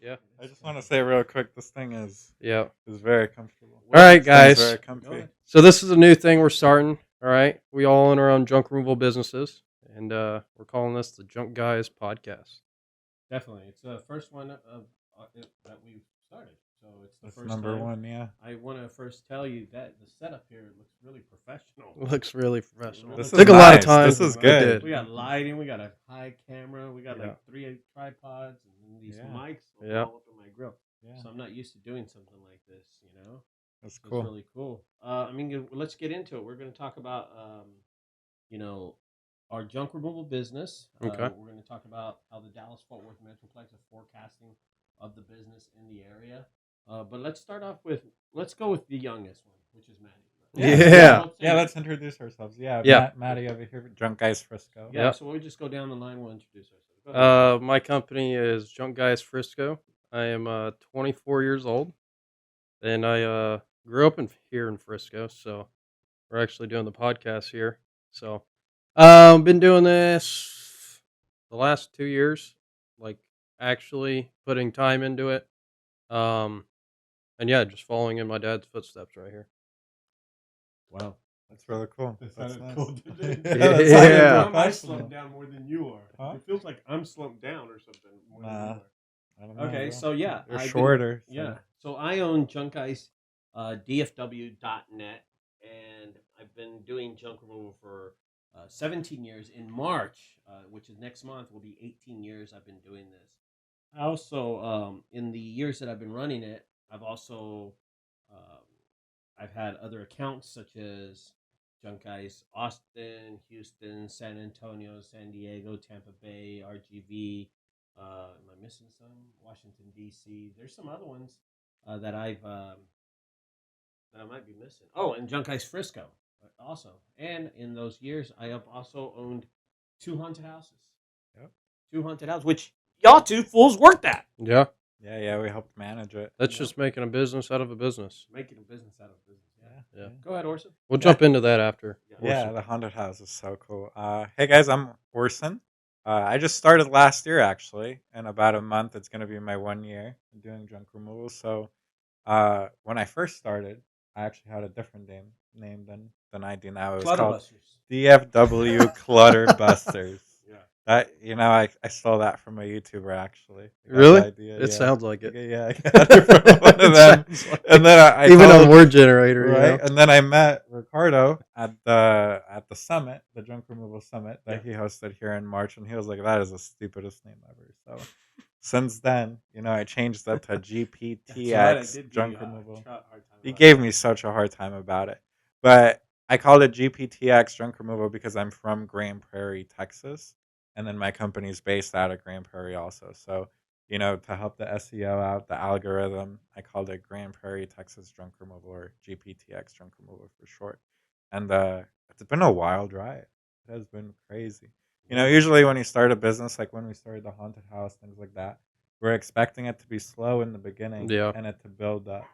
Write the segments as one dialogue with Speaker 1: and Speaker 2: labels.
Speaker 1: Yeah.
Speaker 2: I just want to say real quick, this thing is very comfortable.
Speaker 1: All right,
Speaker 2: This thing's
Speaker 1: guys.
Speaker 2: very comfy.
Speaker 1: So this is a new thing we're starting. All right. We all own our own junk removal businesses, and we're calling this the Junk Guys Podcast.
Speaker 3: Definitely, it's the first one of that we've started. So it's the
Speaker 2: That's
Speaker 3: first
Speaker 2: number
Speaker 3: time.
Speaker 2: one, yeah.
Speaker 3: I want to first tell you that the setup here looks really professional.
Speaker 1: Looks really professional.
Speaker 2: This
Speaker 1: Took
Speaker 2: is
Speaker 1: a lot of
Speaker 2: nice.
Speaker 1: time.
Speaker 2: This is
Speaker 1: It
Speaker 2: good.
Speaker 1: did.
Speaker 3: We got lighting. We got a high camera. We got
Speaker 1: Yeah.
Speaker 3: like 3 tripods and these mics
Speaker 1: Yeah.
Speaker 3: all up in my grill.
Speaker 2: Yeah.
Speaker 3: So I'm not used to doing something like this. You know,
Speaker 2: That's
Speaker 3: it's
Speaker 2: cool.
Speaker 3: really cool. I mean, let's get into it. We're going to talk about, our junk removal business.
Speaker 1: Okay.
Speaker 3: We're going to talk about how the Dallas-Fort Worth Metroplex is forecasting of the business in the area. But let's go with the youngest one, which is Maddie.
Speaker 1: Yeah.
Speaker 2: Let's introduce ourselves.
Speaker 1: Yeah.
Speaker 2: Maddie over here, Drunk Guys Frisco.
Speaker 3: Yeah. So we'll just go down the line. We'll introduce ourselves. Go ahead.
Speaker 1: My company is Junk Guys Frisco. I am 24 years old, and I grew up here in Frisco. So we're actually doing the podcast here. So been doing this the last 2 years, like actually putting time into it. And yeah, just following in my dad's footsteps right here.
Speaker 3: Wow.
Speaker 2: That's really cool.
Speaker 3: That
Speaker 2: That's
Speaker 3: sounded
Speaker 2: nice.
Speaker 3: cool, didn't
Speaker 2: Yeah,
Speaker 3: it?
Speaker 2: that
Speaker 1: Yeah.
Speaker 2: sounded
Speaker 3: I
Speaker 2: professional.
Speaker 3: slumped down more than you are.
Speaker 2: Huh?
Speaker 3: It feels like I'm slumped down or something. More than you
Speaker 2: Nah.
Speaker 3: are.
Speaker 2: I don't know,
Speaker 3: Okay,
Speaker 2: bro.
Speaker 3: so yeah,
Speaker 2: You're
Speaker 3: I've been-
Speaker 2: shorter. so-
Speaker 3: Yeah. So I own Junk Guys, DFW.net, and I've been doing junk removal for 17 years. In March, which is next month, will be 18 years I've been doing this. I also, in the years that I've been running it, I've also, I've had other accounts such as Junk Guys Austin, Houston, San Antonio, San Diego, Tampa Bay, RGV. Am I missing some? Washington D.C. There's some other ones that I might be missing. Oh, and Junk Guys Frisco also. And in those years, I have also owned 2 haunted houses.
Speaker 2: Yep.
Speaker 3: 2 haunted houses, which y'all two fools worked at.
Speaker 1: Yeah.
Speaker 2: Yeah, we helped manage it.
Speaker 1: That's just making a business out of a business.
Speaker 3: Making a business out of business.
Speaker 1: Yeah.
Speaker 3: Go ahead, Orson.
Speaker 1: We'll jump into that after.
Speaker 2: Yeah,
Speaker 1: Orson.
Speaker 2: the haunted house is so cool. Hey guys, I'm Orson. I just started last year actually. In about a month, it's gonna be my 1 year doing junk removal. So, when I first started, I actually had a different name than I do now. It was called
Speaker 3: Clutterbusters.
Speaker 2: DFW Clutter Busters.
Speaker 3: Yeah.
Speaker 2: That I stole that from a YouTuber actually. I got
Speaker 1: Really?
Speaker 2: the idea,
Speaker 1: It sounds like it.
Speaker 2: Yeah, I got it from one of them.
Speaker 1: Sounds like
Speaker 2: And then I
Speaker 1: even
Speaker 2: told
Speaker 1: on
Speaker 2: him-
Speaker 1: word generator,
Speaker 2: right?
Speaker 1: you know?
Speaker 2: And then I met Ricardo at the summit, the junk removal summit that he hosted here in March, and he was like, "That is the stupidest name ever." So since then, I changed that to GPTX junk removal. He gave me such a hard time about it, but I called it GPTX junk removal because I'm from Grand Prairie, Texas, and then my company's based out of Grand Prairie also. So to help the SEO out, the algorithm, I called it Grand Prairie, Texas Junk Removal, or GPTX Junk Removal for short. And it's been a wild ride. It has been crazy. Usually when you start a business, like when we started the haunted house, things like that, we're expecting it to be slow in the beginning and it to build up.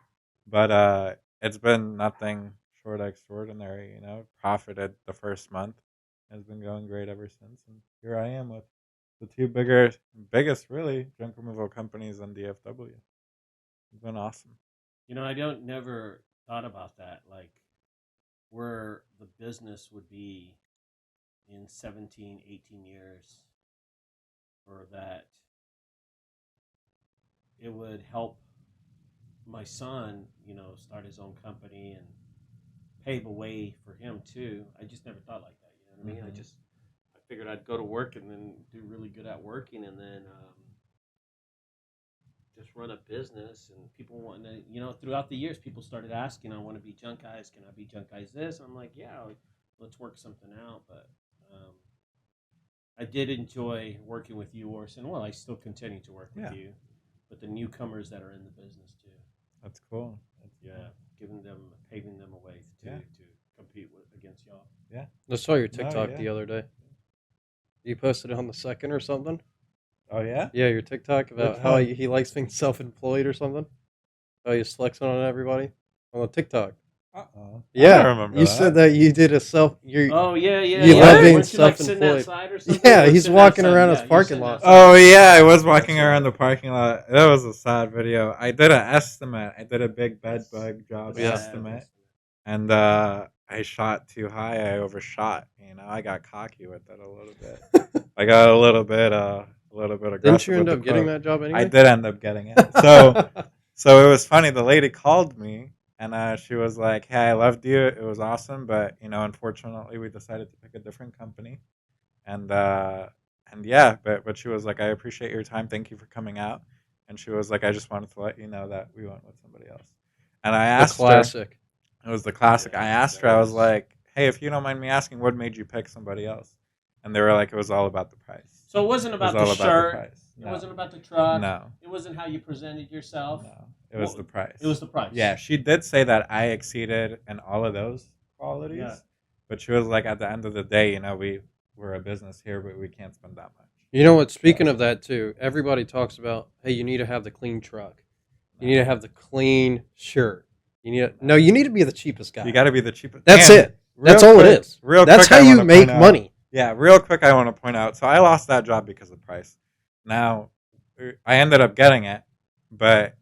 Speaker 2: But it's been nothing short of extraordinary, profited the first month. Has been going great ever since. And here I am with the 2 biggest really junk removal companies in DFW. It's been awesome.
Speaker 3: I never thought about that, like where the business would be in 17, 18 years, or that it would help my son, start his own company and pave a way for him too. I just never thought like that. You know what I mean? I figured I'd go to work and then do really good at working, and then just run a business. And people want to, throughout the years, people started asking, "I want to be Junk Guys. Can I be Junk Guys this?" I'm like, "Yeah, let's work something out." But I did enjoy working with you, Orson. Well, I still continue to work with you, but the newcomers that are in the business too.
Speaker 2: That's cool.
Speaker 3: Paving them a way to compete against y'all.
Speaker 2: Yeah.
Speaker 1: I saw your TikTok the other day. You posted it on the 2nd or something?
Speaker 2: Oh, yeah?
Speaker 1: Yeah, your TikTok about how he likes being self-employed or something. How he's flexing on everybody on the TikTok.
Speaker 2: Uh-oh. I
Speaker 1: Yeah,
Speaker 2: don't remember
Speaker 1: you said that you did a self.
Speaker 3: Oh yeah, yeah,
Speaker 1: You
Speaker 3: yeah.
Speaker 1: love being
Speaker 3: Weren't you like sitting
Speaker 1: self-employed.
Speaker 3: outside or something?
Speaker 1: Yeah,
Speaker 3: Or
Speaker 1: he's
Speaker 3: sitting
Speaker 1: walking
Speaker 3: outside,
Speaker 1: around
Speaker 3: yeah,
Speaker 1: his
Speaker 3: you're
Speaker 1: parking
Speaker 3: sitting
Speaker 1: lot.
Speaker 3: outside.
Speaker 2: Oh yeah, I was walking
Speaker 3: That's
Speaker 2: around the
Speaker 3: right.
Speaker 2: parking lot. That was a sad video. I did an estimate. I did a big bed
Speaker 3: That's
Speaker 2: bug job
Speaker 3: the
Speaker 1: Yeah.
Speaker 3: sad
Speaker 2: estimate,
Speaker 3: estimate.
Speaker 2: and I shot too high. I overshot. I got cocky with it a little bit. I got a little bit aggressive
Speaker 1: Didn't you
Speaker 2: with
Speaker 1: end
Speaker 2: the
Speaker 1: up getting
Speaker 2: quote.
Speaker 1: that job
Speaker 2: I
Speaker 1: anyway?
Speaker 2: did end up getting it. So it was funny. The lady called me and she was like, "Hey, I loved you. It was awesome, but unfortunately, we decided to pick a different company." And yeah, but she was like, "I appreciate your time. Thank you for coming out." And she was like, "I just wanted to let you know that we went with somebody else." And I
Speaker 1: The
Speaker 2: asked her.
Speaker 1: classic.
Speaker 2: It was the classic.
Speaker 3: Yeah,
Speaker 2: I asked her.
Speaker 3: that
Speaker 2: I was
Speaker 3: is.
Speaker 2: like, "Hey, if you don't mind me asking, what made you pick somebody else?" And they were like, "It was all about the price.
Speaker 3: So it wasn't
Speaker 2: It was
Speaker 3: about the
Speaker 2: all about the
Speaker 3: shirt.
Speaker 2: price."
Speaker 3: It
Speaker 2: No,
Speaker 3: wasn't about the truck.
Speaker 2: no,
Speaker 3: It wasn't how you presented yourself.
Speaker 2: no. It was the price.
Speaker 3: It was the price.
Speaker 2: Yeah, she did say that I exceeded in all of those qualities,
Speaker 3: Yeah.
Speaker 2: but she was like, at the end of the day, we're a business here, but we can't spend that much.
Speaker 1: You know what? Speaking
Speaker 2: So,
Speaker 1: of that too, everybody talks about, hey, you need to have the clean truck. You
Speaker 2: no.
Speaker 1: need to have the clean shirt. You need to be the cheapest guy.
Speaker 2: You got to be the cheapest.
Speaker 1: That's
Speaker 2: And
Speaker 1: it. That's
Speaker 2: real
Speaker 1: all
Speaker 2: quick-
Speaker 1: it is.
Speaker 2: Real
Speaker 1: That's
Speaker 2: quick,
Speaker 1: how
Speaker 2: I
Speaker 1: you
Speaker 2: wanna
Speaker 1: make
Speaker 2: point out-
Speaker 1: money.
Speaker 2: Yeah, real quick, I want to point out. So I lost that job because of price. Now, I ended up getting it, but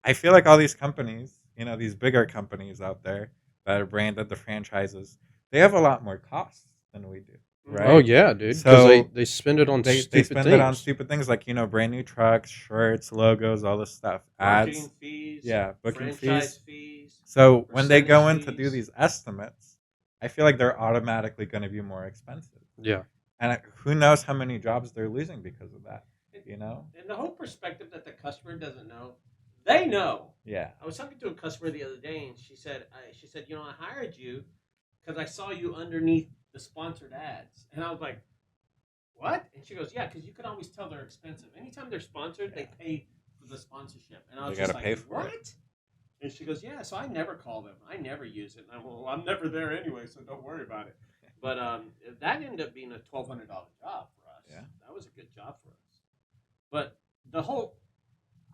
Speaker 2: I feel like all these companies, these bigger companies out there that are branded the franchises, they have a lot more costs than we do, right?
Speaker 1: Oh yeah, dude. Because
Speaker 2: So
Speaker 1: they spend it on
Speaker 2: they
Speaker 1: stupid
Speaker 2: spend
Speaker 1: things.
Speaker 2: it on stupid things like brand new trucks, shirts, logos, all this stuff,
Speaker 3: Marketing
Speaker 2: ads.
Speaker 3: fees.
Speaker 2: Yeah, booking
Speaker 3: franchise
Speaker 2: fees.
Speaker 3: fees.
Speaker 2: So when they go in
Speaker 3: percentage
Speaker 2: to do
Speaker 3: fees.
Speaker 2: these estimates, I feel like they're automatically going to be more expensive.
Speaker 1: Yeah.
Speaker 2: And who knows how many jobs they're losing because of that, you know?
Speaker 3: And the whole perspective that the customer doesn't know, they know.
Speaker 2: Yeah.
Speaker 3: I was talking to a customer the other day, and she said, I hired you because I saw you underneath the sponsored ads." And I was like, "What?" And she goes, "Yeah, because you can always tell they're expensive. Anytime they're sponsored, they pay for the sponsorship." And I was
Speaker 2: They
Speaker 3: just
Speaker 2: gotta
Speaker 3: like,
Speaker 2: pay for it.
Speaker 3: "What?" And she goes, "Yeah, so I never call them. I never use it." And I'm never there anyway, so don't worry about it. But that ended up being a $1,200 job for us.
Speaker 2: Yeah.
Speaker 3: That was a good job for us. But the whole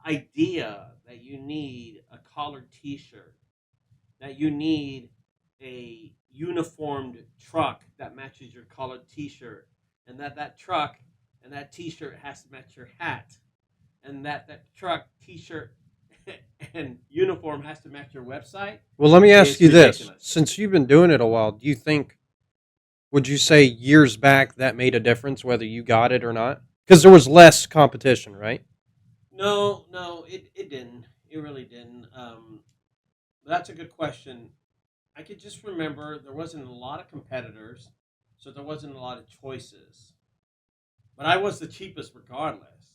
Speaker 3: idea that you need a collared T-shirt, that you need a uniformed truck that matches your collared T-shirt, and that truck and that T-shirt has to match your hat, and that truck, T-shirt, and uniform has to match your website.
Speaker 1: Well, let me ask
Speaker 3: It's
Speaker 1: you this:
Speaker 3: ridiculous.
Speaker 1: since you've been doing it a while, would you say years back that made a difference whether you got it or not? Because there was less competition, right?
Speaker 3: No, it didn't. It really didn't. That's a good question. I could just remember there wasn't a lot of competitors, so there wasn't a lot of choices. But I was the cheapest regardless.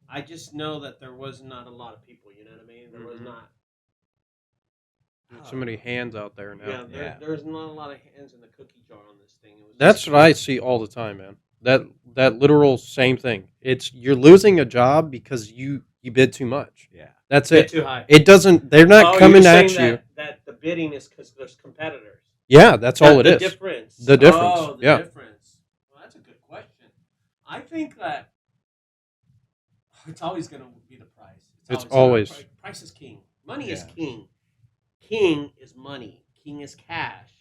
Speaker 3: I just know that there was not a lot of people. You know what I mean? There was
Speaker 1: Mhm.
Speaker 3: not.
Speaker 1: So many hands out there now.
Speaker 3: Yeah,
Speaker 2: Yeah.
Speaker 3: there's not a lot of hands in the cookie jar on this thing. It was
Speaker 1: That's
Speaker 3: just-
Speaker 1: what I see all the time, man. That literal same thing. It's you're losing a job because you bid too much.
Speaker 2: Yeah.
Speaker 1: That's
Speaker 3: bit
Speaker 1: it.
Speaker 3: too high.
Speaker 1: It doesn't. They're not
Speaker 3: Oh,
Speaker 1: coming
Speaker 3: you're
Speaker 1: at
Speaker 3: saying
Speaker 1: you.
Speaker 3: that the bidding is because there's competitors.
Speaker 1: Yeah, that's all it
Speaker 3: The
Speaker 1: is.
Speaker 3: difference.
Speaker 1: The difference,
Speaker 3: Oh, the
Speaker 1: yeah.
Speaker 3: difference. Well, that's a good question. I think that it's always going to be the price.
Speaker 1: It's
Speaker 3: gonna-
Speaker 1: always.
Speaker 3: price is king. Money is
Speaker 2: Yeah.
Speaker 3: king. King is money. King is cash.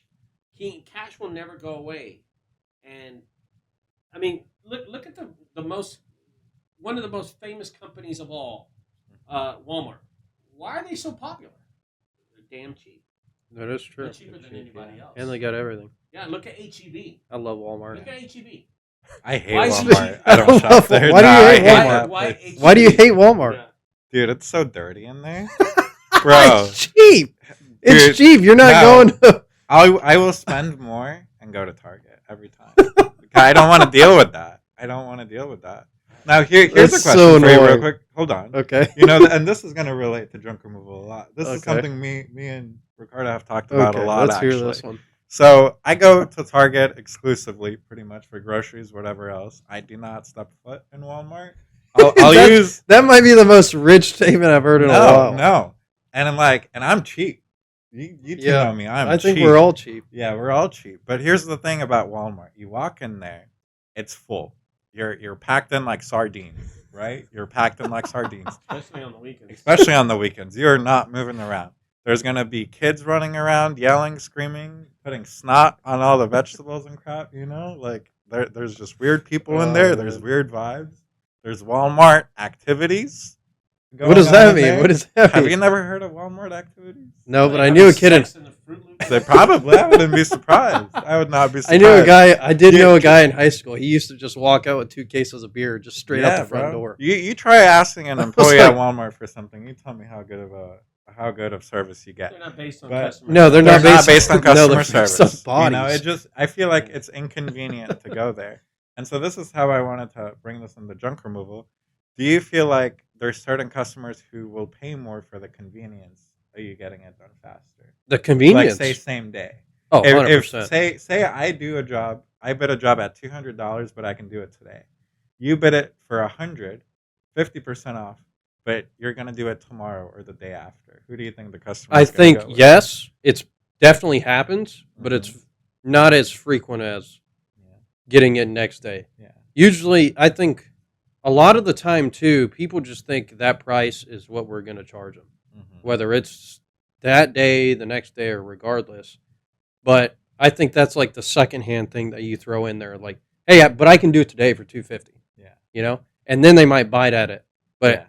Speaker 3: Cash will never go away. And I mean, look at the most one of the most famous companies of all, Walmart. Why are they so popular? They're damn cheap.
Speaker 1: That is
Speaker 3: They're
Speaker 1: true.
Speaker 3: cheaper than
Speaker 2: cheap,
Speaker 3: anybody
Speaker 2: yeah.
Speaker 3: else.
Speaker 1: And they got everything.
Speaker 3: Yeah, look at HEB.
Speaker 1: I love Walmart.
Speaker 3: Look at HEB.
Speaker 2: I hate
Speaker 3: Why is he
Speaker 2: Walmart.
Speaker 3: cheap?
Speaker 2: I don't shop there.
Speaker 1: Why do you
Speaker 2: Nah, I
Speaker 1: hate Walmart?
Speaker 2: that
Speaker 3: Why
Speaker 2: place.
Speaker 1: Why do you hate Walmart?
Speaker 3: Yeah.
Speaker 2: Dude, it's so dirty in there. Bro,
Speaker 1: It's cheap. It's
Speaker 2: Dude,
Speaker 1: cheap. You're not
Speaker 2: no.
Speaker 1: going to.
Speaker 2: I will spend more and go to Target every time. I don't want to deal with that. I don't want to deal with that. Now here's
Speaker 1: That's
Speaker 2: a question
Speaker 1: so
Speaker 2: for you, real
Speaker 1: annoying.
Speaker 2: quick. Hold on.
Speaker 1: Okay.
Speaker 2: And this is gonna relate to junk removal a lot. This is
Speaker 1: Okay.
Speaker 2: something me and Ricardo have talked about
Speaker 1: Okay.
Speaker 2: a lot.
Speaker 1: Let's
Speaker 2: actually.
Speaker 1: hear this one.
Speaker 2: So I go to Target exclusively, pretty much for groceries, whatever else. I do not step foot in Walmart. I'll
Speaker 1: That's-
Speaker 2: use
Speaker 1: That might be the most rich statement I've heard in a while.
Speaker 2: no, and I'm cheap. You two
Speaker 1: Yeah,
Speaker 2: know me. I'm
Speaker 1: I think
Speaker 2: cheap.
Speaker 1: we're all cheap.
Speaker 2: Yeah, we're all cheap. But here's the thing about Walmart: you walk in there, it's full. You're packed in like sardines, right? You're packed in like sardines,
Speaker 3: Especially on the weekends.
Speaker 2: especially on the weekends. You're not moving around. There's gonna be kids running around, yelling, screaming, putting snot on all the vegetables and crap. Like there's just weird people in there. There's
Speaker 1: man.
Speaker 2: weird vibes. There's Walmart activities
Speaker 1: What
Speaker 2: going
Speaker 1: does
Speaker 2: on
Speaker 1: that
Speaker 2: in
Speaker 1: mean?
Speaker 2: there.
Speaker 1: What does that
Speaker 2: Have
Speaker 1: mean?
Speaker 2: you never heard of Walmart activities?
Speaker 1: No,
Speaker 3: They
Speaker 1: but I
Speaker 3: have
Speaker 1: knew a kid in.
Speaker 3: sex in the Fruit Loops.
Speaker 2: They probably. I wouldn't be surprised. I would not be
Speaker 1: I
Speaker 2: surprised.
Speaker 1: knew a guy. I did
Speaker 2: You-
Speaker 1: know a guy in high school. He used to just walk out with 2 cases of beer, just straight out
Speaker 2: Yeah,
Speaker 1: the front
Speaker 2: bro.
Speaker 1: door.
Speaker 2: You try asking an
Speaker 1: I was
Speaker 2: employee at
Speaker 1: like-
Speaker 2: Walmart for something. You tell me how good of service you get.
Speaker 3: They're not based on
Speaker 2: But-
Speaker 3: customer.
Speaker 1: No, they're
Speaker 2: They're
Speaker 1: not based
Speaker 2: on
Speaker 1: no,
Speaker 2: customer
Speaker 1: they're based
Speaker 2: service.
Speaker 1: on bodies.
Speaker 2: I feel like it's inconvenient to go there. And so this is how I wanted to bring this into junk removal. Do you feel like there's certain customers who will pay more for the convenience of you getting it done faster?
Speaker 1: The convenience.
Speaker 2: Like say same day.
Speaker 1: Oh,
Speaker 2: If
Speaker 1: 100%.
Speaker 2: say I do a job, I bid a job at $200, but I can do it today. You bid it for 100, 50% off, but you're gonna do it tomorrow or the day after. Who do you think the customer?
Speaker 1: I
Speaker 2: is gonna
Speaker 1: think,
Speaker 2: go with?
Speaker 1: yes, it's definitely happens, but
Speaker 2: Mhm.
Speaker 1: it's not as frequent as
Speaker 2: Yeah.
Speaker 1: getting it next day.
Speaker 2: Yeah.
Speaker 1: Usually, I think a lot of the time, too, people just think that price is what we're going to charge them,
Speaker 2: Mhm.
Speaker 1: whether it's that day, the next day, or regardless. But I think that's like the secondhand thing that you throw in there, like, hey, but I can do it today for $250.
Speaker 2: Yeah.
Speaker 1: And then they might bite at it. But
Speaker 2: Yeah.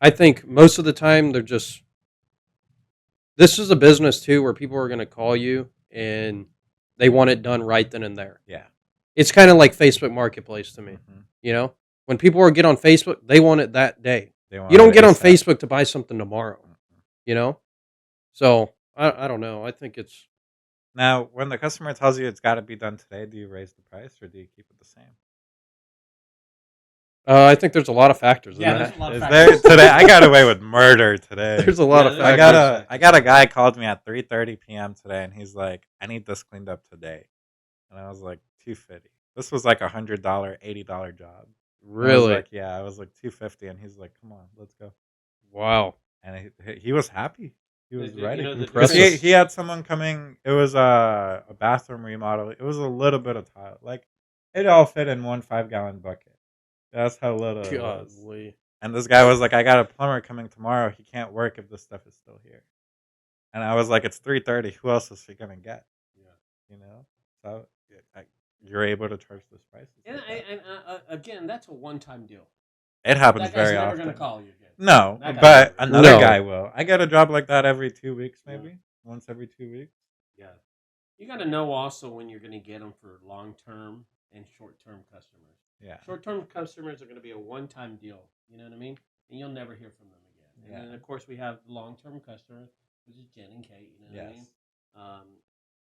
Speaker 1: I think most of the time they're just. This is a business too where people are going to call you and they want it done right then and there.
Speaker 2: Yeah.
Speaker 1: It's kind of like Facebook Marketplace to me.
Speaker 2: Mhm.
Speaker 1: When people get on Facebook, they want it that day.
Speaker 2: They want
Speaker 1: You don't
Speaker 2: it
Speaker 1: get on
Speaker 2: ASAP.
Speaker 1: Facebook to buy something tomorrow. So I don't know. I think it's.
Speaker 2: Now, when the customer tells you it's got to be done today, do you raise the price or do you keep it the same?
Speaker 1: I think there's a lot of factors
Speaker 3: Yeah,
Speaker 1: in
Speaker 3: there's
Speaker 1: that.
Speaker 3: a lot of
Speaker 2: Is
Speaker 3: factors.
Speaker 2: there today? I got away with murder today.
Speaker 1: There's a lot
Speaker 3: Yeah,
Speaker 1: of
Speaker 3: there's-
Speaker 1: factors.
Speaker 2: I got a guy called me at 3:30 p.m. today, and he's like, "I need this cleaned up today," and I was like, "$250." This was like $100, $80 job. And I was
Speaker 1: Really?
Speaker 2: like, yeah, I was like $250, and he's like, "Come on, let's go."
Speaker 1: Wow.
Speaker 2: And he was happy. He was ready.
Speaker 3: the
Speaker 1: Impressive.
Speaker 3: difference-
Speaker 2: He had someone coming. It was a bathroom remodel. It was a little bit of tile. Like it all fit in one 5-gallon bucket. That's how little it was.
Speaker 1: Godly.
Speaker 2: And this guy was like, "I got a plumber coming tomorrow. He can't work if this stuff is still here." And I was like, "It's 3:30. Who else is he gonna get?"
Speaker 3: Yeah.
Speaker 2: So you're able to charge this price.
Speaker 3: And again, that's a one-time deal.
Speaker 2: It happens
Speaker 3: That guy's
Speaker 2: very
Speaker 3: never
Speaker 2: often.
Speaker 3: going to call you again.
Speaker 2: No,
Speaker 3: That guy
Speaker 2: but
Speaker 3: never-
Speaker 2: another
Speaker 1: No.
Speaker 2: guy will. I get a job like that every 2 weeks, maybe once every 2 weeks.
Speaker 3: Yeah. You got to know also when you're going to get them for long-term and short-term customers.
Speaker 2: Yeah.
Speaker 3: Short-term customers are going to be a one-time deal. You know what I mean? And you'll never hear from them again. And
Speaker 2: Yeah.
Speaker 3: then, of course, we have long-term customers, which is Jen and Kate. You know what
Speaker 2: Yes.
Speaker 3: I mean?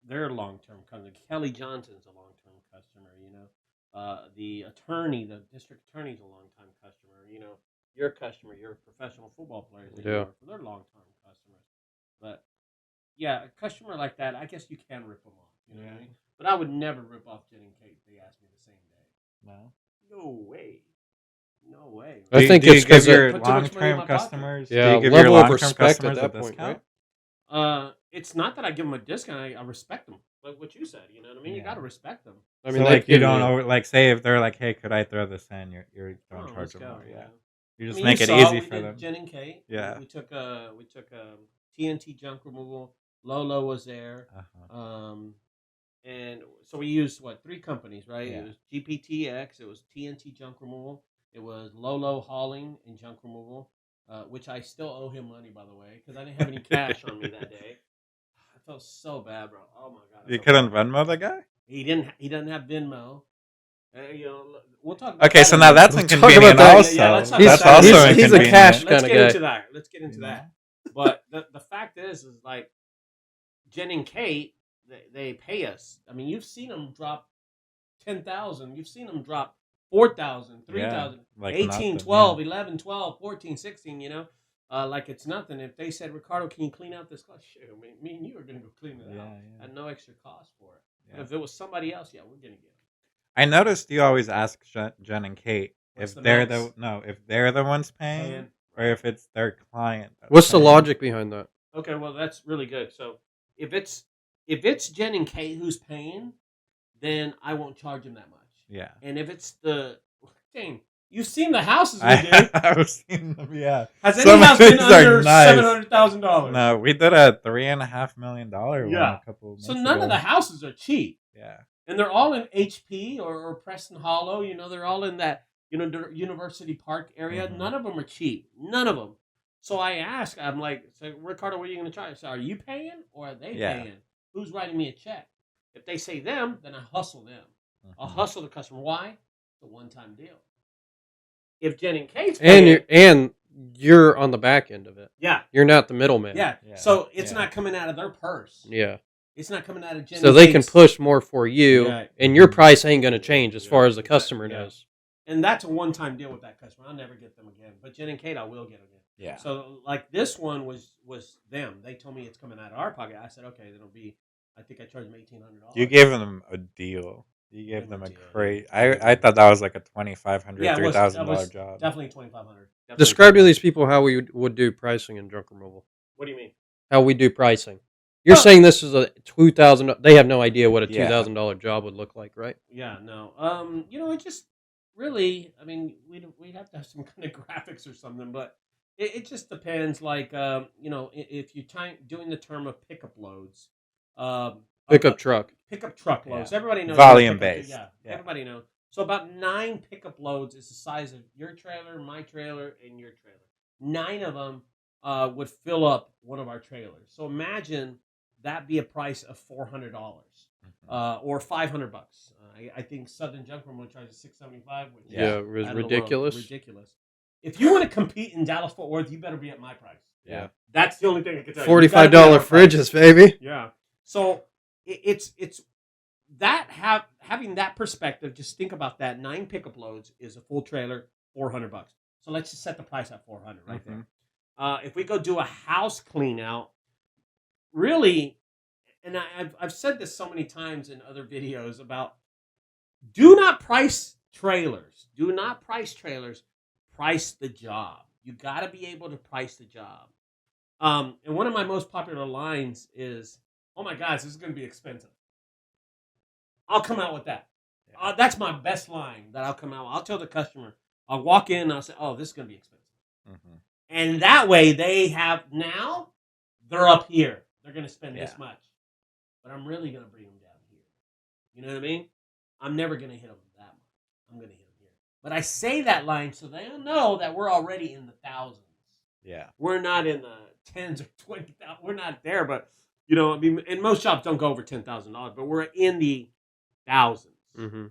Speaker 3: They're a long-term customer. Kelly Johnson's a long-term customer. The attorney, the district attorney's a long-time customer. Your customer, your professional football players. that you
Speaker 1: Yeah.
Speaker 3: work for, they're long-term customers. But yeah, a customer like that, I guess you can rip them off. You know what I mean? But I would never rip off Jen and Kate if they asked me the same day.
Speaker 2: No.
Speaker 3: No way. No way.
Speaker 1: I think
Speaker 2: do you
Speaker 1: it's 'cause
Speaker 2: give your
Speaker 3: Put too much money in my
Speaker 2: long-term
Speaker 3: pocket.
Speaker 2: customers.
Speaker 1: Yeah,
Speaker 2: do you give
Speaker 1: level
Speaker 2: your
Speaker 1: of
Speaker 2: long-term
Speaker 1: respect at
Speaker 2: customers
Speaker 1: that
Speaker 2: a
Speaker 1: point,
Speaker 2: discount?
Speaker 1: right?
Speaker 3: It's not that I give them a discount. I respect them. Like what you said. You know what I mean? You
Speaker 2: Yeah.
Speaker 3: got to respect them.
Speaker 1: I
Speaker 2: So
Speaker 1: mean,
Speaker 2: like you
Speaker 1: give
Speaker 2: don't
Speaker 1: me-
Speaker 2: over, like say if they're like, "Hey, could I throw this in?" You don't
Speaker 3: Oh,
Speaker 2: charge
Speaker 3: let's
Speaker 2: them
Speaker 3: go,
Speaker 2: more.
Speaker 3: you
Speaker 2: Yeah.
Speaker 3: know?
Speaker 2: You
Speaker 3: I
Speaker 2: just
Speaker 3: mean,
Speaker 2: make
Speaker 3: you
Speaker 2: it
Speaker 3: saw
Speaker 2: easy
Speaker 3: we
Speaker 2: for
Speaker 3: did
Speaker 2: them.
Speaker 3: Jen and Kate.
Speaker 2: Yeah.
Speaker 3: We took TNT junk removal. Lolo was there.
Speaker 2: Uh-huh.
Speaker 3: And so we used 3 companies, right?
Speaker 2: Yeah.
Speaker 3: It was GPTX, it was TNT junk removal, it was Lolo hauling and junk removal, which I still owe him money, by the way, because I didn't have any cash on me that day. I felt so bad, bro. Oh my god. I
Speaker 2: You
Speaker 3: felt
Speaker 2: couldn't
Speaker 3: bad.
Speaker 2: Venmo the guy?
Speaker 3: He doesn't have Venmo. We'll talk about
Speaker 2: Okay,
Speaker 3: that
Speaker 2: so
Speaker 3: in
Speaker 2: now
Speaker 3: a
Speaker 2: that's
Speaker 3: minute.
Speaker 1: We'll talk
Speaker 2: inconvenient
Speaker 1: about that.
Speaker 2: also.
Speaker 3: Yeah, let's talk
Speaker 2: That's
Speaker 3: about that.
Speaker 2: also
Speaker 1: He's a
Speaker 2: inconvenient.
Speaker 1: cash
Speaker 3: Let's
Speaker 1: kinda
Speaker 3: get
Speaker 1: guy.
Speaker 3: into that. Let's get into
Speaker 2: You know?
Speaker 3: that. But the fact is like Jen and Kate, they pay us. I mean, you've seen them drop 10,000. You've seen them drop 4,000, 3,000,
Speaker 2: like
Speaker 3: 18,
Speaker 2: nothing,
Speaker 3: 12, 11, 12, 14, 16, like it's nothing. If they said, "Ricardo, can you clean out this class?" Shit, me and you are going to go clean it out at no extra cost for it.
Speaker 2: Yeah.
Speaker 3: But if it was somebody else, yeah, we're going to get it.
Speaker 2: I noticed you always ask Jen and Kate
Speaker 3: What's
Speaker 2: if
Speaker 3: the
Speaker 2: they're
Speaker 3: max?
Speaker 2: if they're the ones paying
Speaker 3: Paying.
Speaker 2: or if it's their client. that's
Speaker 1: What's the
Speaker 2: paying.
Speaker 1: logic behind that?
Speaker 3: Okay, well that's really good. So if it's Jen and Kate who's paying, then I won't charge them that much.
Speaker 2: Yeah.
Speaker 3: And if it's You've seen the houses we do.
Speaker 2: I've seen them. Yeah.
Speaker 3: Has any
Speaker 2: Some of
Speaker 3: house been
Speaker 2: these are
Speaker 3: under
Speaker 2: nice.
Speaker 3: $700,000?
Speaker 2: No, we did a $3.5 million one
Speaker 3: Yeah.
Speaker 2: a couple of months
Speaker 3: So none
Speaker 2: ago.
Speaker 3: of the houses are cheap.
Speaker 2: Yeah.
Speaker 3: And they're all in HP or Preston Hollow. You know, they're all in that, University Park area.
Speaker 2: Mhm.
Speaker 3: None of them are cheap. None of them. So I ask, I'm like, so Ricardo, what are you going to try? I say, are you paying or are they
Speaker 2: Yeah.
Speaker 3: paying? Who's writing me a check? If they say them, then I hustle them. I'll
Speaker 2: Mhm.
Speaker 3: hustle the customer. Why? It's a one-time deal. If Jen and Kate's
Speaker 1: And
Speaker 3: paying,
Speaker 1: you're on the back end of it.
Speaker 3: yeah,
Speaker 1: You're not the middleman.
Speaker 3: yeah.
Speaker 2: Yeah.
Speaker 3: So it's
Speaker 2: Yeah.
Speaker 3: not coming out of their purse.
Speaker 1: Yeah.
Speaker 3: It's not coming out of Jen.
Speaker 1: So
Speaker 3: and
Speaker 1: they can
Speaker 3: Kate's.
Speaker 1: push more for you,
Speaker 3: Yeah.
Speaker 1: and your
Speaker 2: Mhm.
Speaker 1: price ain't going to change as
Speaker 3: Yeah,
Speaker 1: far as the
Speaker 3: exactly.
Speaker 1: customer
Speaker 3: Yeah.
Speaker 1: knows.
Speaker 3: And that's a one-time deal with that customer. I'll never get them again. But Jen and Kate, I will get again.
Speaker 2: Yeah.
Speaker 3: So like this one was them. They told me it's coming out of our pocket. I said, okay, it'll be. I think I charged them $1,800.
Speaker 2: You gave them a deal. You gave them a crazy. I thought that was like a $2,500,
Speaker 3: Yeah, it was, that
Speaker 2: $3,000
Speaker 3: was
Speaker 2: job.
Speaker 3: definitely $2,500.
Speaker 1: Describe to these people how we would do pricing in junk removal.
Speaker 3: What do you mean?
Speaker 1: How we do pricing. You're
Speaker 3: Well-
Speaker 1: saying this is a $2,000. They have no idea what a
Speaker 2: Yeah.
Speaker 1: $2,000 job would look like, right?
Speaker 3: Yeah, no. It just really. I mean, we'd have to have some kind of graphics or something, but it just depends. Like, if you're doing the term of pickup loads,
Speaker 1: Pickup truck.
Speaker 3: pickup truck loads.
Speaker 2: Yeah.
Speaker 3: Everybody knows
Speaker 2: Volume
Speaker 3: what a pickup-
Speaker 2: based.
Speaker 3: Yeah,
Speaker 2: Yeah.
Speaker 3: everybody knows. So about 9 pickup loads is the size of your trailer, my trailer, and your trailer. 9 of them would fill up one of our trailers. So imagine that be a price of $400 or $500. I think Southern Junk Removal charges $675, which
Speaker 1: Yeah,
Speaker 3: is
Speaker 1: it was
Speaker 3: out of the world.
Speaker 1: ridiculous.
Speaker 3: Ridiculous. If you want to compete in Dallas Fort Worth, you better be at my price.
Speaker 2: Yeah.
Speaker 3: That's the only thing I can tell you. You gotta be at
Speaker 1: $45
Speaker 3: our price.
Speaker 1: fridges, baby.
Speaker 3: Yeah. So it's that having that perspective. Just think about that. 9 pickup loads is a full trailer, $400. So let's just set the price at $400 right there. If we go do a house clean out, really, and I've said this so many times in other videos about do not price trailers. Do not price trailers. Price the job. You got to be able to price the job. And one of my most popular lines is, "Oh my gosh, this is going to be expensive." I'll come out with that. That's my best line that I'll come out with. I'll tell the customer. I'll walk in and I'll say, "Oh, this is going to be expensive." And that way they're up here. They're going to spend this much. But I'm really going to bring them down here. You know what I mean? I'm never going to hit them that much. I'm going to hit them here. But I say that line so they know that we're already in the thousands.
Speaker 2: Yeah.
Speaker 3: We're not in the tens or 20,000. We're not there, but and most shops don't go over $10,000, but we're in the thousands.
Speaker 1: Mm-hmm.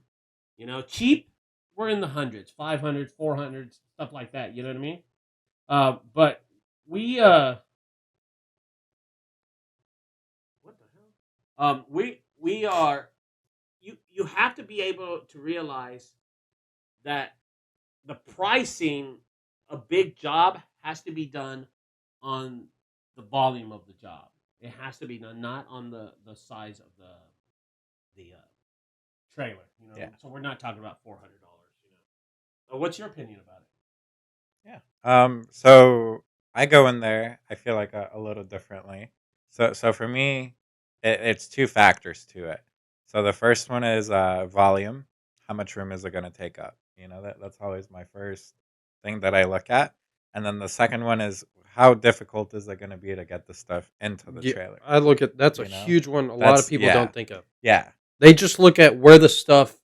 Speaker 3: Cheap, we're in the hundreds, 500, 400, stuff like that. You know what I mean? But we what the hell? We are. You have to be able to realize that the pricing, a big job has to be done on the volume of the job. It has to be done not on the size of the trailer. So we're not talking about $400. What's your opinion about it?
Speaker 2: Yeah. So I go in there. I feel like a little differently. So for me, it's 2 factors to it. So the first one is volume. How much room is it going to take up? That's always my first thing that I look at. And then the second one is how difficult is it going to be to get the stuff into the trailer?
Speaker 1: I look at that's a huge one. A lot of people don't think of. Yeah. They just look at where the stuff,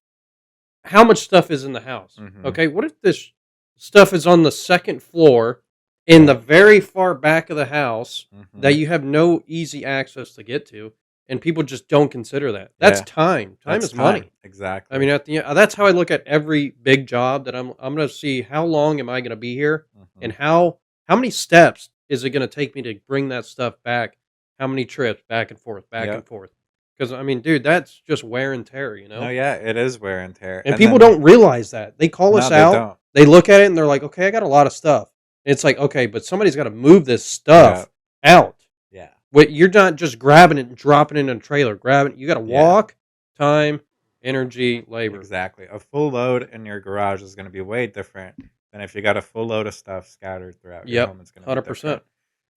Speaker 1: how much stuff is in the house. Okay, what if this stuff is on the second floor in the very far back of the house that you have no easy access to get to, and people just don't consider that. That's time. Time is money.
Speaker 2: Exactly.
Speaker 1: I mean, at the end, that's how I look at every big job. That I'm going to see how long am I going to be here, and how many steps is it going to take me to bring that stuff back? How many trips back and forth, back and forth? Because I mean, dude, that's just wear and tear,
Speaker 2: No, yeah, it is wear and tear,
Speaker 1: and people don't realize that. They call us out. They look at it and they're like, "Okay, I got a lot of stuff." And it's like, "Okay, but somebody's got to move this stuff out."
Speaker 2: Yeah.
Speaker 1: What you're not just grabbing it and dropping it in a trailer. Grabbing it, you got to walk, time, energy, labor.
Speaker 2: Exactly. A full load in your garage is going to be way different than if you got a full load of stuff scattered throughout your home. It's going to be 100%.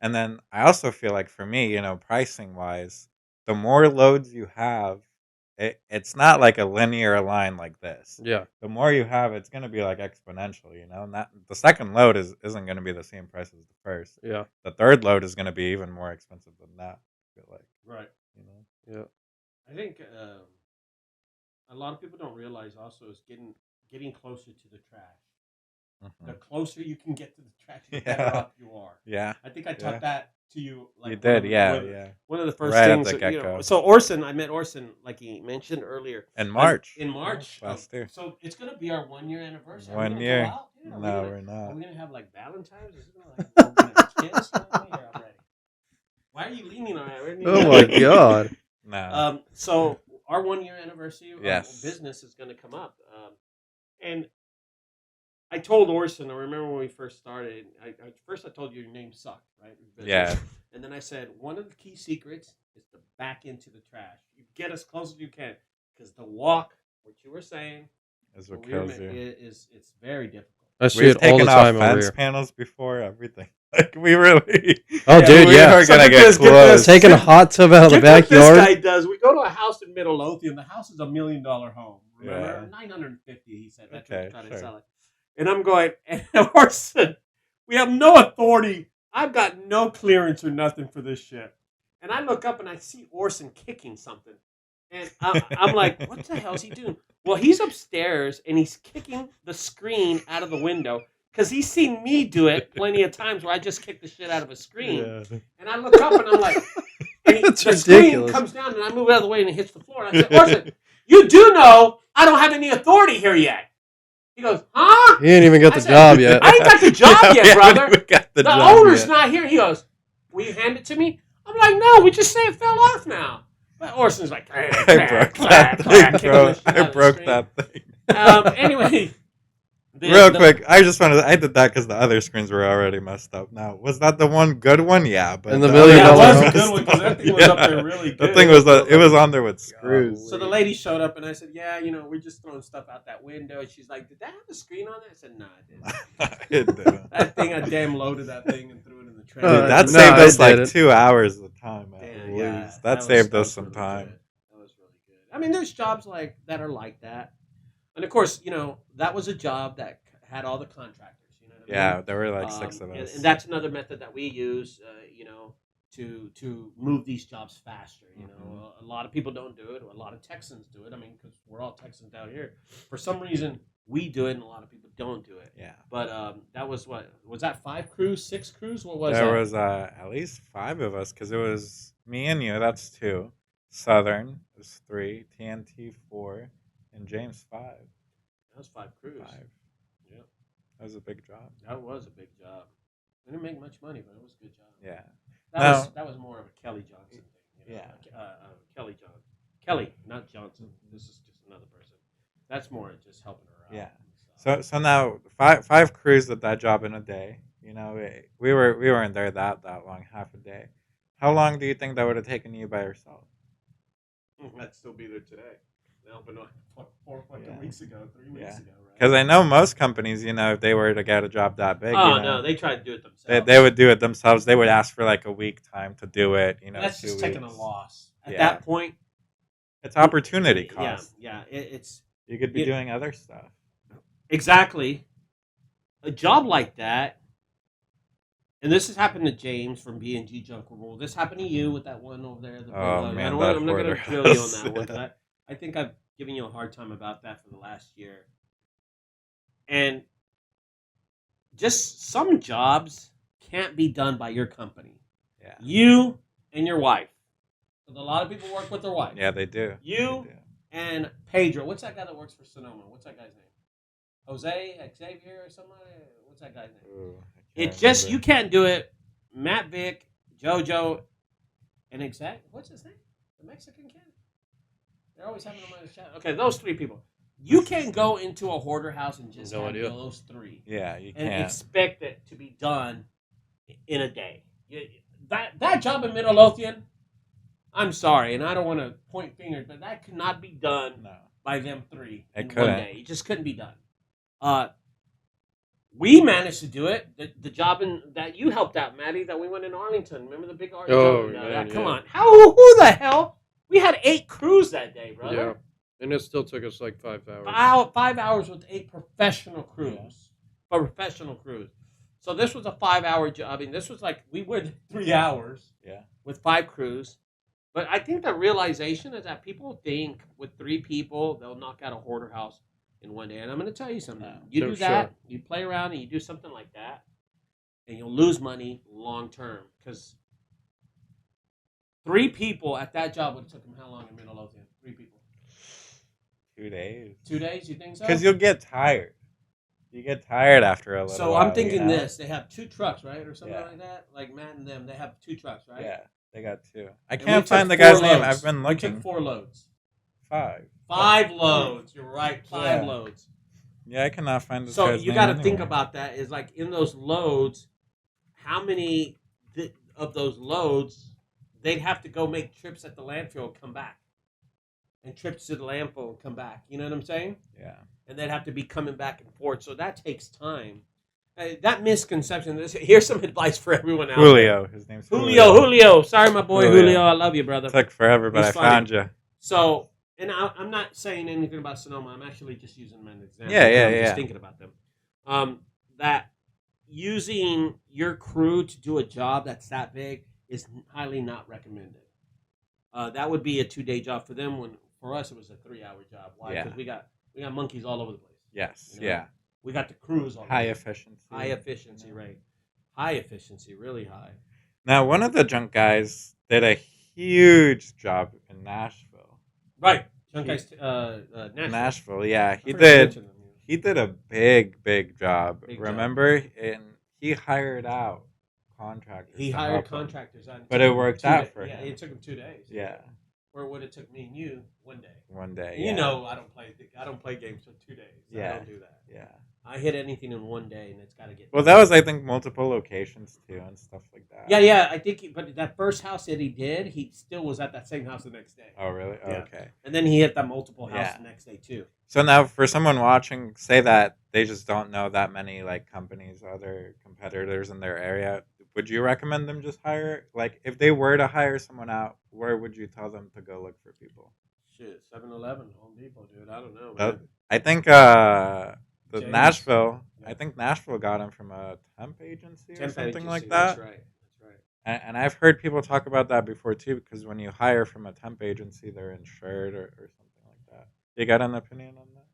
Speaker 2: And then I also feel like for me, pricing wise, the more loads you have it's not like a linear line like this.
Speaker 1: Yeah.
Speaker 2: The more you have, it's going to be like exponential, you know. Not the second load isn't going to be the same price as the first.
Speaker 1: Yeah.
Speaker 2: The third load is going to be even more expensive than that. I feel like,
Speaker 3: Right.
Speaker 2: you know.
Speaker 1: Yeah.
Speaker 3: I think a lot of people don't realize also is getting closer to the trash. The closer you can get to the trash, the better off you are.
Speaker 2: Yeah.
Speaker 3: I think I taught that to you. Like
Speaker 2: you did,
Speaker 3: one of the first
Speaker 2: right
Speaker 3: things.
Speaker 2: at the get-go.
Speaker 3: So Orson, I met Orson, like he mentioned earlier,
Speaker 2: In March.
Speaker 3: In March
Speaker 2: last year.
Speaker 3: So it's gonna be our 1 year anniversary.
Speaker 2: 1 year. No, we're not.
Speaker 3: Are we gonna have like Valentine's? Is it gonna, like, are we gonna kiss? Here, I'm ready. Why are you leaning on it?
Speaker 1: Oh my god.
Speaker 2: No.
Speaker 3: So our 1 year anniversary
Speaker 2: Yes.
Speaker 3: business is gonna come up, and I told Orson. I remember when we first started. First I told you your name sucked, right?
Speaker 2: Yeah.
Speaker 3: And then I said one of the key secrets is to back into the trash. You get as close as you can, because the walk, what you were saying,
Speaker 2: Is what kills you.
Speaker 3: It's very difficult.
Speaker 1: I see
Speaker 2: We've
Speaker 1: it all the
Speaker 2: taken
Speaker 1: time
Speaker 2: off
Speaker 1: over
Speaker 2: fence
Speaker 1: here.
Speaker 2: panels before, everything. Like, we really...
Speaker 1: Oh, dude,
Speaker 2: we
Speaker 1: yeah.
Speaker 2: are
Speaker 3: So
Speaker 2: going to
Speaker 3: get
Speaker 2: get
Speaker 3: this, get
Speaker 2: close.
Speaker 3: this.
Speaker 1: Taking a hot tub out of the
Speaker 3: Guess what
Speaker 1: backyard.
Speaker 3: this guy does. We go to a house in Midlothian. The house is $1 million home. Remember,
Speaker 2: Yeah.
Speaker 3: 950. He said. That's
Speaker 2: Okay,
Speaker 3: what trying to
Speaker 2: sure.
Speaker 3: sell it. And I'm going. And Orson, we have no authority. I've got no clearance or nothing for this shit. And I look up and I see Orson kicking something, and I'm like, what the hell is he doing? Well, he's upstairs and he's kicking the screen out of the window. Because he's seen me do it plenty of times where I just kick the shit out of a screen.
Speaker 2: Yeah.
Speaker 3: And I look up and I'm like,
Speaker 1: That's
Speaker 3: the screen
Speaker 1: ridiculous.
Speaker 3: comes down and I move out of the way and it hits the floor. And I said, Orson, you do know I don't have any authority here yet. He goes, huh?
Speaker 1: He ain't even got
Speaker 3: I
Speaker 1: the
Speaker 3: said,
Speaker 1: job yet.
Speaker 3: I ain't got the job
Speaker 2: Yeah,
Speaker 3: yet,
Speaker 2: we haven't
Speaker 3: brother.
Speaker 2: even got the
Speaker 3: The
Speaker 2: job
Speaker 3: owner's
Speaker 2: yet.
Speaker 3: not here. He goes, will you hand it to me? I'm like, no, we just say it fell off now. But Orson's like,
Speaker 2: I broke that thing, bro. I broke that thing.
Speaker 3: Anyway.
Speaker 2: Real quick, I did that because the other screens were already messed up. Now, was that the one good one? Yeah, but
Speaker 1: And the
Speaker 2: other
Speaker 1: $1 million
Speaker 3: Yeah, it was
Speaker 2: one
Speaker 3: a good one because that thing was up there really good.
Speaker 2: The thing was, it was on there with screws.
Speaker 3: So the lady showed up and I said, yeah, we're just throwing stuff out that window. She's like, did that have a screen on it? I said, nah, it didn't.
Speaker 2: It didn't.
Speaker 3: That thing, I damn loaded that thing and threw it in the trash.
Speaker 2: Dude, that
Speaker 1: No,
Speaker 2: saved
Speaker 1: I
Speaker 2: us like
Speaker 1: didn't.
Speaker 2: 2 hours of time at
Speaker 3: Damn,
Speaker 2: least.
Speaker 3: yeah,
Speaker 2: That saved us
Speaker 3: was
Speaker 2: some
Speaker 3: really
Speaker 2: time.
Speaker 3: good. That was really good. I mean, there's jobs that are like that. And of course, that was a job that had all the contractors. You know what I mean?
Speaker 2: Yeah, there were like 6 of us.
Speaker 3: And that's another method that we use, to move these jobs faster. A lot of people don't do it. A lot of Texans do it. I mean, because we're all Texans down here. For some reason, we do it, and a lot of people don't do it.
Speaker 2: Yeah.
Speaker 3: But that was that 5 crews, 6 crews? What was that?
Speaker 2: There was at least 5 of us because it was me and you. That's 2. Southern was 3. TNT 4, and James 5.
Speaker 3: That was 5 crews.
Speaker 2: 5.
Speaker 3: Yep.
Speaker 2: That was a big job.
Speaker 3: That was a big job. We didn't make much money, but it was a good job.
Speaker 2: Yeah.
Speaker 3: That was more of a Kelly Johnson thing.
Speaker 2: Yeah.
Speaker 3: Kelly Johnson. Kelly, not Johnson. This is just another person. That's more just helping her out.
Speaker 2: Yeah. So now 5 crews did that job in a day. We weren't there that long, half a day. How long do you think that would have taken you by yourself?
Speaker 3: I'd still be there today. No, but 4 weeks ago, 3 weeks ago, right?
Speaker 2: Because I know most companies, if they were to get a job that big,
Speaker 3: no, they try to do it themselves.
Speaker 2: They would do it themselves. They would ask for like a week time to do it.
Speaker 3: That's
Speaker 2: 2
Speaker 3: just
Speaker 2: weeks.
Speaker 3: taking a loss. At that point,
Speaker 2: it's opportunity cost.
Speaker 3: Yeah. It's
Speaker 2: you could be doing other stuff.
Speaker 3: Exactly. A job like that, and this has happened to James from B&G Junk Removal. This happened to you with that one over there.
Speaker 2: Man,
Speaker 3: I'm not going to drill you on that one. But I think I've given you a hard time about that for the last year. And just some jobs can't be done by your company.
Speaker 2: Yeah.
Speaker 3: You and your wife. A lot of people work with their wife.
Speaker 2: Yeah, they do.
Speaker 3: You and Pedro. What's that guy that works for Sonoma? What's that guy's name? Jose, Xavier, or somebody? What's that guy's name?
Speaker 2: Ooh,
Speaker 3: you can't do it. Matt Vick, JoJo, and what's his name? The Mexican kid? They're always having them on the chat. Okay, those 3 people. You can't go into a hoarder house and just have those 3.
Speaker 2: Yeah, you
Speaker 3: and
Speaker 2: can't.
Speaker 3: expect it to be done in a day. That job in Midlothian, I'm sorry, and I don't want to point fingers, but that could not be done by them 3 in one day. It just couldn't be done. We managed to do it. The job that you helped out, Maddie, that we went in Arlington. Remember the big art job?
Speaker 1: Man,
Speaker 3: Come on. Who the hell We had 8 crews that day, brother.
Speaker 1: Yeah. And it still took us like 5 hours.
Speaker 3: 5 hours with 8 professional crews. Professional crews. So this was a 5-hour job. I mean, this was like we were 3 hours.
Speaker 2: Yeah.
Speaker 3: With 5 crews. But I think the realization is that people think with 3 people they'll knock out a hoarder house in one day. And I'm going to tell you something. You do that, you play around, and you do something like that, and you'll lose money long term. Because 3 people at that job would have took them how long in Midlothian? 3 people.
Speaker 2: 2 days.
Speaker 3: 2 days? You think so?
Speaker 2: Because you'll get tired. You get tired after a little
Speaker 3: So
Speaker 2: while,
Speaker 3: I'm thinking
Speaker 2: you know?
Speaker 3: this. They have 2 trucks, right? Or something like that? Like Matt and them, they have 2 trucks, right?
Speaker 2: Yeah, they got 2. I
Speaker 3: And
Speaker 2: can't
Speaker 3: we
Speaker 2: find
Speaker 3: took
Speaker 2: the guy's
Speaker 3: 4
Speaker 2: name.
Speaker 3: loads.
Speaker 2: I've been
Speaker 3: We
Speaker 2: looking.
Speaker 3: took 4 loads.
Speaker 2: 5.
Speaker 3: 5 loads. You're right. 5
Speaker 2: Yeah.
Speaker 3: loads.
Speaker 2: Yeah, I cannot find this
Speaker 3: So
Speaker 2: guy's
Speaker 3: you
Speaker 2: name
Speaker 3: got to
Speaker 2: anywhere.
Speaker 3: think about that. Is like in those loads, how many of those loads they'd have to go make trips at the landfill and come back, and trips to the landfill and come back. You know what I'm saying?
Speaker 2: Yeah.
Speaker 3: And they'd have to be coming back and forth. So that takes time. That misconception. Here's some advice for everyone out there.
Speaker 2: Julio. His name's
Speaker 3: Julio. Sorry, my boy Julio. I love you, brother.
Speaker 2: It took forever, but
Speaker 3: He's
Speaker 2: I
Speaker 3: funny.
Speaker 2: found you.
Speaker 3: So, and I'm not saying anything about Sonoma. I'm actually just using them as an example. I'm just thinking about them. That using your crew to do a job that's that big is highly not recommended. That would be a 2-day job for them. When for us, it was a 3-hour job. Why? Because we got monkeys all over the place.
Speaker 2: Yes.
Speaker 3: You know?
Speaker 2: Yeah.
Speaker 3: We got the crews all
Speaker 2: High
Speaker 3: over.
Speaker 2: efficiency.
Speaker 3: High efficiency, right? High efficiency, really high.
Speaker 2: Now, one of the junk guys did a huge job in Nashville.
Speaker 3: Right. Junk guys,
Speaker 2: Nashville, yeah.
Speaker 3: I forgot to mention them, yeah.
Speaker 2: He did a big job.
Speaker 3: Big
Speaker 2: Remember? And he hired out contractors.
Speaker 3: He
Speaker 2: to
Speaker 3: hired
Speaker 2: help him.
Speaker 3: contractors.
Speaker 2: But it worked out for
Speaker 3: Yeah,
Speaker 2: him.
Speaker 3: it took him 2 days.
Speaker 2: Yeah.
Speaker 3: Or would it took me and you 1 day?
Speaker 2: 1 day.
Speaker 3: And you know I don't play games for 2 days.
Speaker 2: Yeah.
Speaker 3: I don't do that.
Speaker 2: Yeah.
Speaker 3: I hit anything in 1 day, and it's got to get.
Speaker 2: Well, that was, I think, multiple locations too and stuff like that.
Speaker 3: Yeah. I think, but that first house that he did, he still was at that same house the next day.
Speaker 2: Oh, really? Oh,
Speaker 3: Yeah.
Speaker 2: okay.
Speaker 3: And then he hit that multiple house
Speaker 2: Yeah.
Speaker 3: the next day too.
Speaker 2: So now, for someone watching, say that they just don't know that many like companies, other competitors in their area. Would you recommend them just hire? Like, if they were to hire someone out, where would you tell them to go look for people?
Speaker 3: Shit, 7-Eleven, Home Depot, dude. I don't know,
Speaker 2: That-
Speaker 3: man.
Speaker 2: I think
Speaker 3: James.
Speaker 2: Nashville.
Speaker 3: Yeah.
Speaker 2: I think Nashville got him from a temp agency or
Speaker 3: Temp
Speaker 2: something
Speaker 3: agency,
Speaker 2: like that.
Speaker 3: That's right.
Speaker 2: And I've heard people talk about that before too, because when you hire from a temp agency, they're insured or something like that. You got an opinion on that?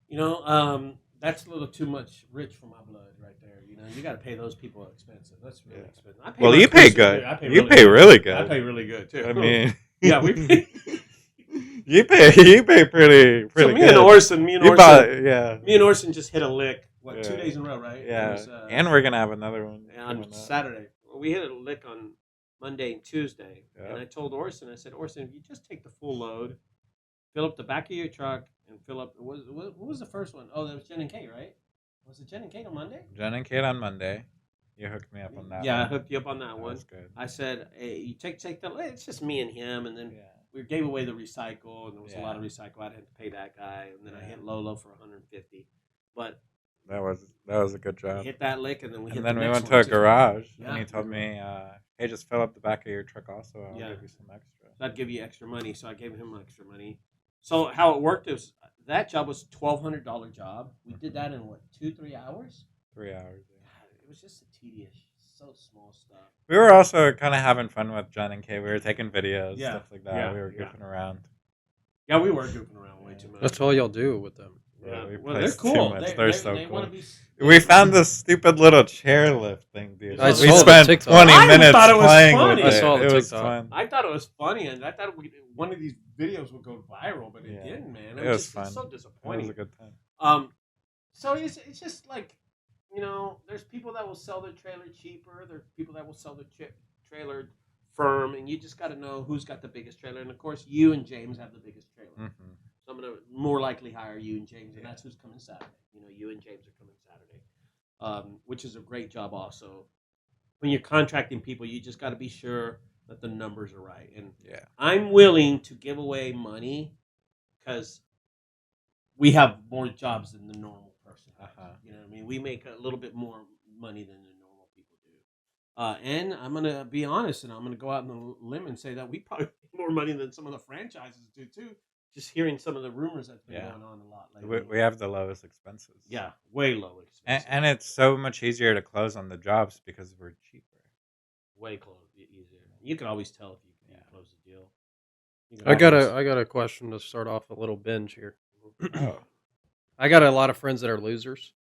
Speaker 3: You know, that's a little too much rich for my blood right there. You know, you got to pay those people expensive. That's really expensive. I pay
Speaker 2: Well,
Speaker 3: my
Speaker 2: you pay
Speaker 3: crews,
Speaker 2: good.
Speaker 3: dude. I pay
Speaker 2: You
Speaker 3: really
Speaker 2: pay
Speaker 3: good.
Speaker 2: really good.
Speaker 3: I pay really good too.
Speaker 2: I mean,
Speaker 3: yeah, we pay.
Speaker 2: you pay pretty
Speaker 3: So me
Speaker 2: good.
Speaker 3: and Orson,
Speaker 2: Me and
Speaker 3: Orson just hit a lick. What,
Speaker 2: Yeah.
Speaker 3: 2 days in a row, right?
Speaker 2: Yeah,
Speaker 3: It was,
Speaker 2: and we're gonna have another one
Speaker 3: on
Speaker 2: coming up.
Speaker 3: Saturday. We hit a lick on Monday and Tuesday,
Speaker 2: Yeah.
Speaker 3: and I told Orson, I said, Orson, if you just take the full load, fill up the back of your truck, and fill up. What was the first one? Oh, that was Jen and Kate, right? Was it Jen and Kate on Monday?
Speaker 2: Jen and Kate on Monday. You hooked me up on that.
Speaker 3: Yeah, I
Speaker 2: one.
Speaker 3: hooked you up on that
Speaker 2: That
Speaker 3: one.
Speaker 2: was good.
Speaker 3: I said, hey, you take the. It's just me and him, and then
Speaker 2: Yeah.
Speaker 3: we gave away the recycle, and there was a
Speaker 2: Yeah.
Speaker 3: lot of recycle. I had to pay that guy, and then I
Speaker 2: Yeah.
Speaker 3: hit Lolo for 150. But
Speaker 2: That was a good
Speaker 3: we
Speaker 2: job.
Speaker 3: hit that lick, and then we hit.
Speaker 2: And then
Speaker 3: the
Speaker 2: we
Speaker 3: next
Speaker 2: went to
Speaker 3: one,
Speaker 2: a
Speaker 3: too.
Speaker 2: garage,
Speaker 3: Yeah.
Speaker 2: and he told me, "Hey, just fill up the back of your truck. Also, I'll
Speaker 3: Yeah.
Speaker 2: give you some extra."
Speaker 3: I'd give you extra money, so I gave him extra money. So how it worked is that job was $1,200 job. We did that in what 2-3 hours?
Speaker 2: 3 hours. Yeah.
Speaker 3: God, it was just a tedious, so small stuff.
Speaker 2: We were also kind of having fun with Jen and Kay. We were taking videos,
Speaker 3: Yeah.
Speaker 2: stuff like that.
Speaker 3: Yeah.
Speaker 2: We were
Speaker 3: Yeah.
Speaker 2: goofing around.
Speaker 3: Yeah, we were goofing around way too much.
Speaker 1: That's all y'all do with them.
Speaker 3: Yeah,
Speaker 2: we
Speaker 3: well,
Speaker 2: play
Speaker 3: they're
Speaker 2: too
Speaker 3: cool.
Speaker 2: much.
Speaker 3: They,
Speaker 2: They're
Speaker 3: they,
Speaker 2: so
Speaker 3: they
Speaker 2: cool.
Speaker 3: want to be.
Speaker 2: We found this stupid little chairlift thing, dude.
Speaker 3: I
Speaker 2: We
Speaker 3: saw the
Speaker 2: spent
Speaker 1: TikTok.
Speaker 2: 20
Speaker 3: I
Speaker 2: minutes
Speaker 3: thought it was
Speaker 2: playing
Speaker 3: funny.
Speaker 2: with
Speaker 3: I
Speaker 2: it.
Speaker 1: saw the
Speaker 2: It was
Speaker 1: TikTok.
Speaker 2: fun.
Speaker 3: I thought it was funny, and I thought one of these videos would go viral, but it
Speaker 2: Yeah.
Speaker 3: didn't, man.
Speaker 2: It was
Speaker 3: just,
Speaker 2: fun.
Speaker 3: It's so
Speaker 2: It was
Speaker 3: disappointing.
Speaker 2: a good time.
Speaker 3: So it's just like, you know, there's people that will sell their trailer cheaper. There's people that will sell their trailer firm, and you just got to know who's got the biggest trailer. And of course, you and James have the biggest trailer.
Speaker 2: Mm-hmm.
Speaker 3: So I'm gonna more likely hire you and James, and that's who's coming Saturday. You know, you and James are coming Saturday, which is a great job. Also, when you're contracting people, you just got to be sure that the numbers are right. And
Speaker 2: Yeah.
Speaker 3: I'm willing to give away money because we have more jobs than the normal person has. You know what I mean? We make a little bit more money than the normal people do. And I'm going to be honest, and I'm going to go out on the limb and say that we probably make more more money than some of the franchises do too. Just hearing some of the rumors that's been
Speaker 2: Yeah.
Speaker 3: going on a lot lately.
Speaker 2: We have the lowest expenses.
Speaker 3: Yeah, way low expenses.
Speaker 2: And it's so much easier to close on the jobs because we're cheaper.
Speaker 3: Way easier. You can always tell if you can close the deal.
Speaker 1: I got a question to start off a little binge here.
Speaker 2: Oh.
Speaker 1: I got a lot of friends that are losers,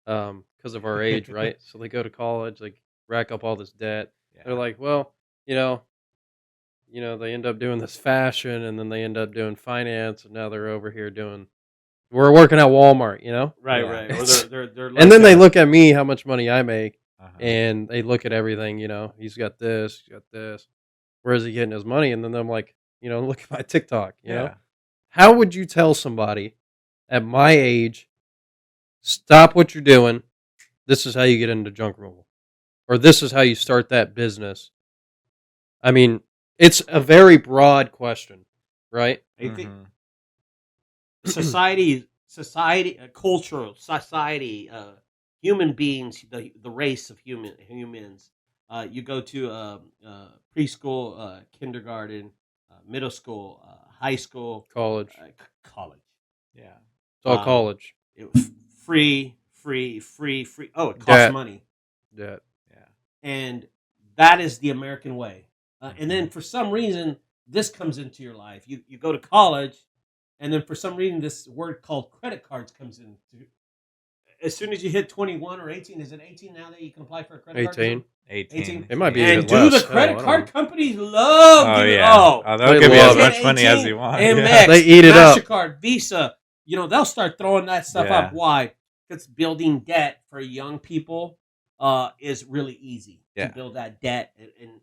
Speaker 1: because of our age, right? So they go to college, like rack up all this debt.
Speaker 2: Yeah.
Speaker 1: They're like, well, they end up doing this fashion, and then they end up doing finance, and now they're over here we're working at Walmart,
Speaker 3: Right,
Speaker 2: Yeah.
Speaker 3: right. Or they're like
Speaker 1: and then they
Speaker 3: that.
Speaker 1: look at me, how much money I make,
Speaker 2: Uh-huh.
Speaker 1: and they look at everything, he's got this, where is he getting his money? And then I'm like, look at my TikTok,
Speaker 2: Yeah.
Speaker 1: How would you tell somebody at my age, stop what you're doing, this is how you get into junk removal, or this is how you start that business? I mean, it's a very broad question, right?
Speaker 3: I think
Speaker 2: Mhm.
Speaker 3: society, cultural society, human beings, the race of humans. You go to preschool, kindergarten, middle school, high school,
Speaker 1: College.
Speaker 3: college.
Speaker 2: Yeah.
Speaker 1: It's all
Speaker 3: Um,
Speaker 1: college.
Speaker 3: Free. Oh, it costs
Speaker 1: Debt.
Speaker 3: money,
Speaker 1: Debt.
Speaker 2: Yeah.
Speaker 3: and that is the American way. And then for some reason, this comes into your life. You go to college, and then for some reason, this word called credit cards comes in. As soon as you hit 21 or 18, is it 18 now that you can apply for a credit card?
Speaker 1: 18.
Speaker 2: 18.
Speaker 1: It might be
Speaker 3: And
Speaker 1: even
Speaker 3: do
Speaker 1: less.
Speaker 3: the
Speaker 1: Hell, I
Speaker 3: credit
Speaker 1: don't
Speaker 3: card
Speaker 1: know.
Speaker 3: companies love
Speaker 2: Oh,
Speaker 3: giving?
Speaker 2: yeah.
Speaker 3: Oh,
Speaker 2: Oh, they'll
Speaker 1: They
Speaker 2: give you as
Speaker 1: love it.
Speaker 2: much money as you want.
Speaker 3: Amex,
Speaker 2: Yeah.
Speaker 1: They eat it up.
Speaker 3: MasterCard, Visa. They'll start throwing that stuff
Speaker 2: Yeah.
Speaker 3: up. Why? Because building debt for young people is really easy
Speaker 2: Yeah.
Speaker 3: to build that debt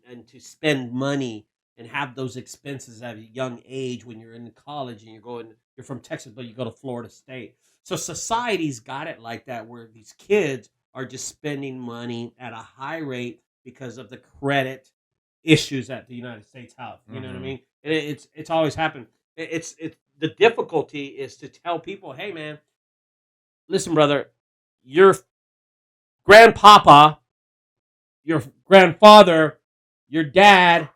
Speaker 3: and to spend money and have those expenses at a young age when you're in college and you're from Texas, but you go to Florida State. So society's got it like that, where these kids are just spending money at a high rate because of the credit issues that the United States have. You know what I
Speaker 2: Mhm.
Speaker 3: mean? It's always happened. It's the difficulty is to tell people, hey man, listen, brother, your grandpapa, your grandfather, your dad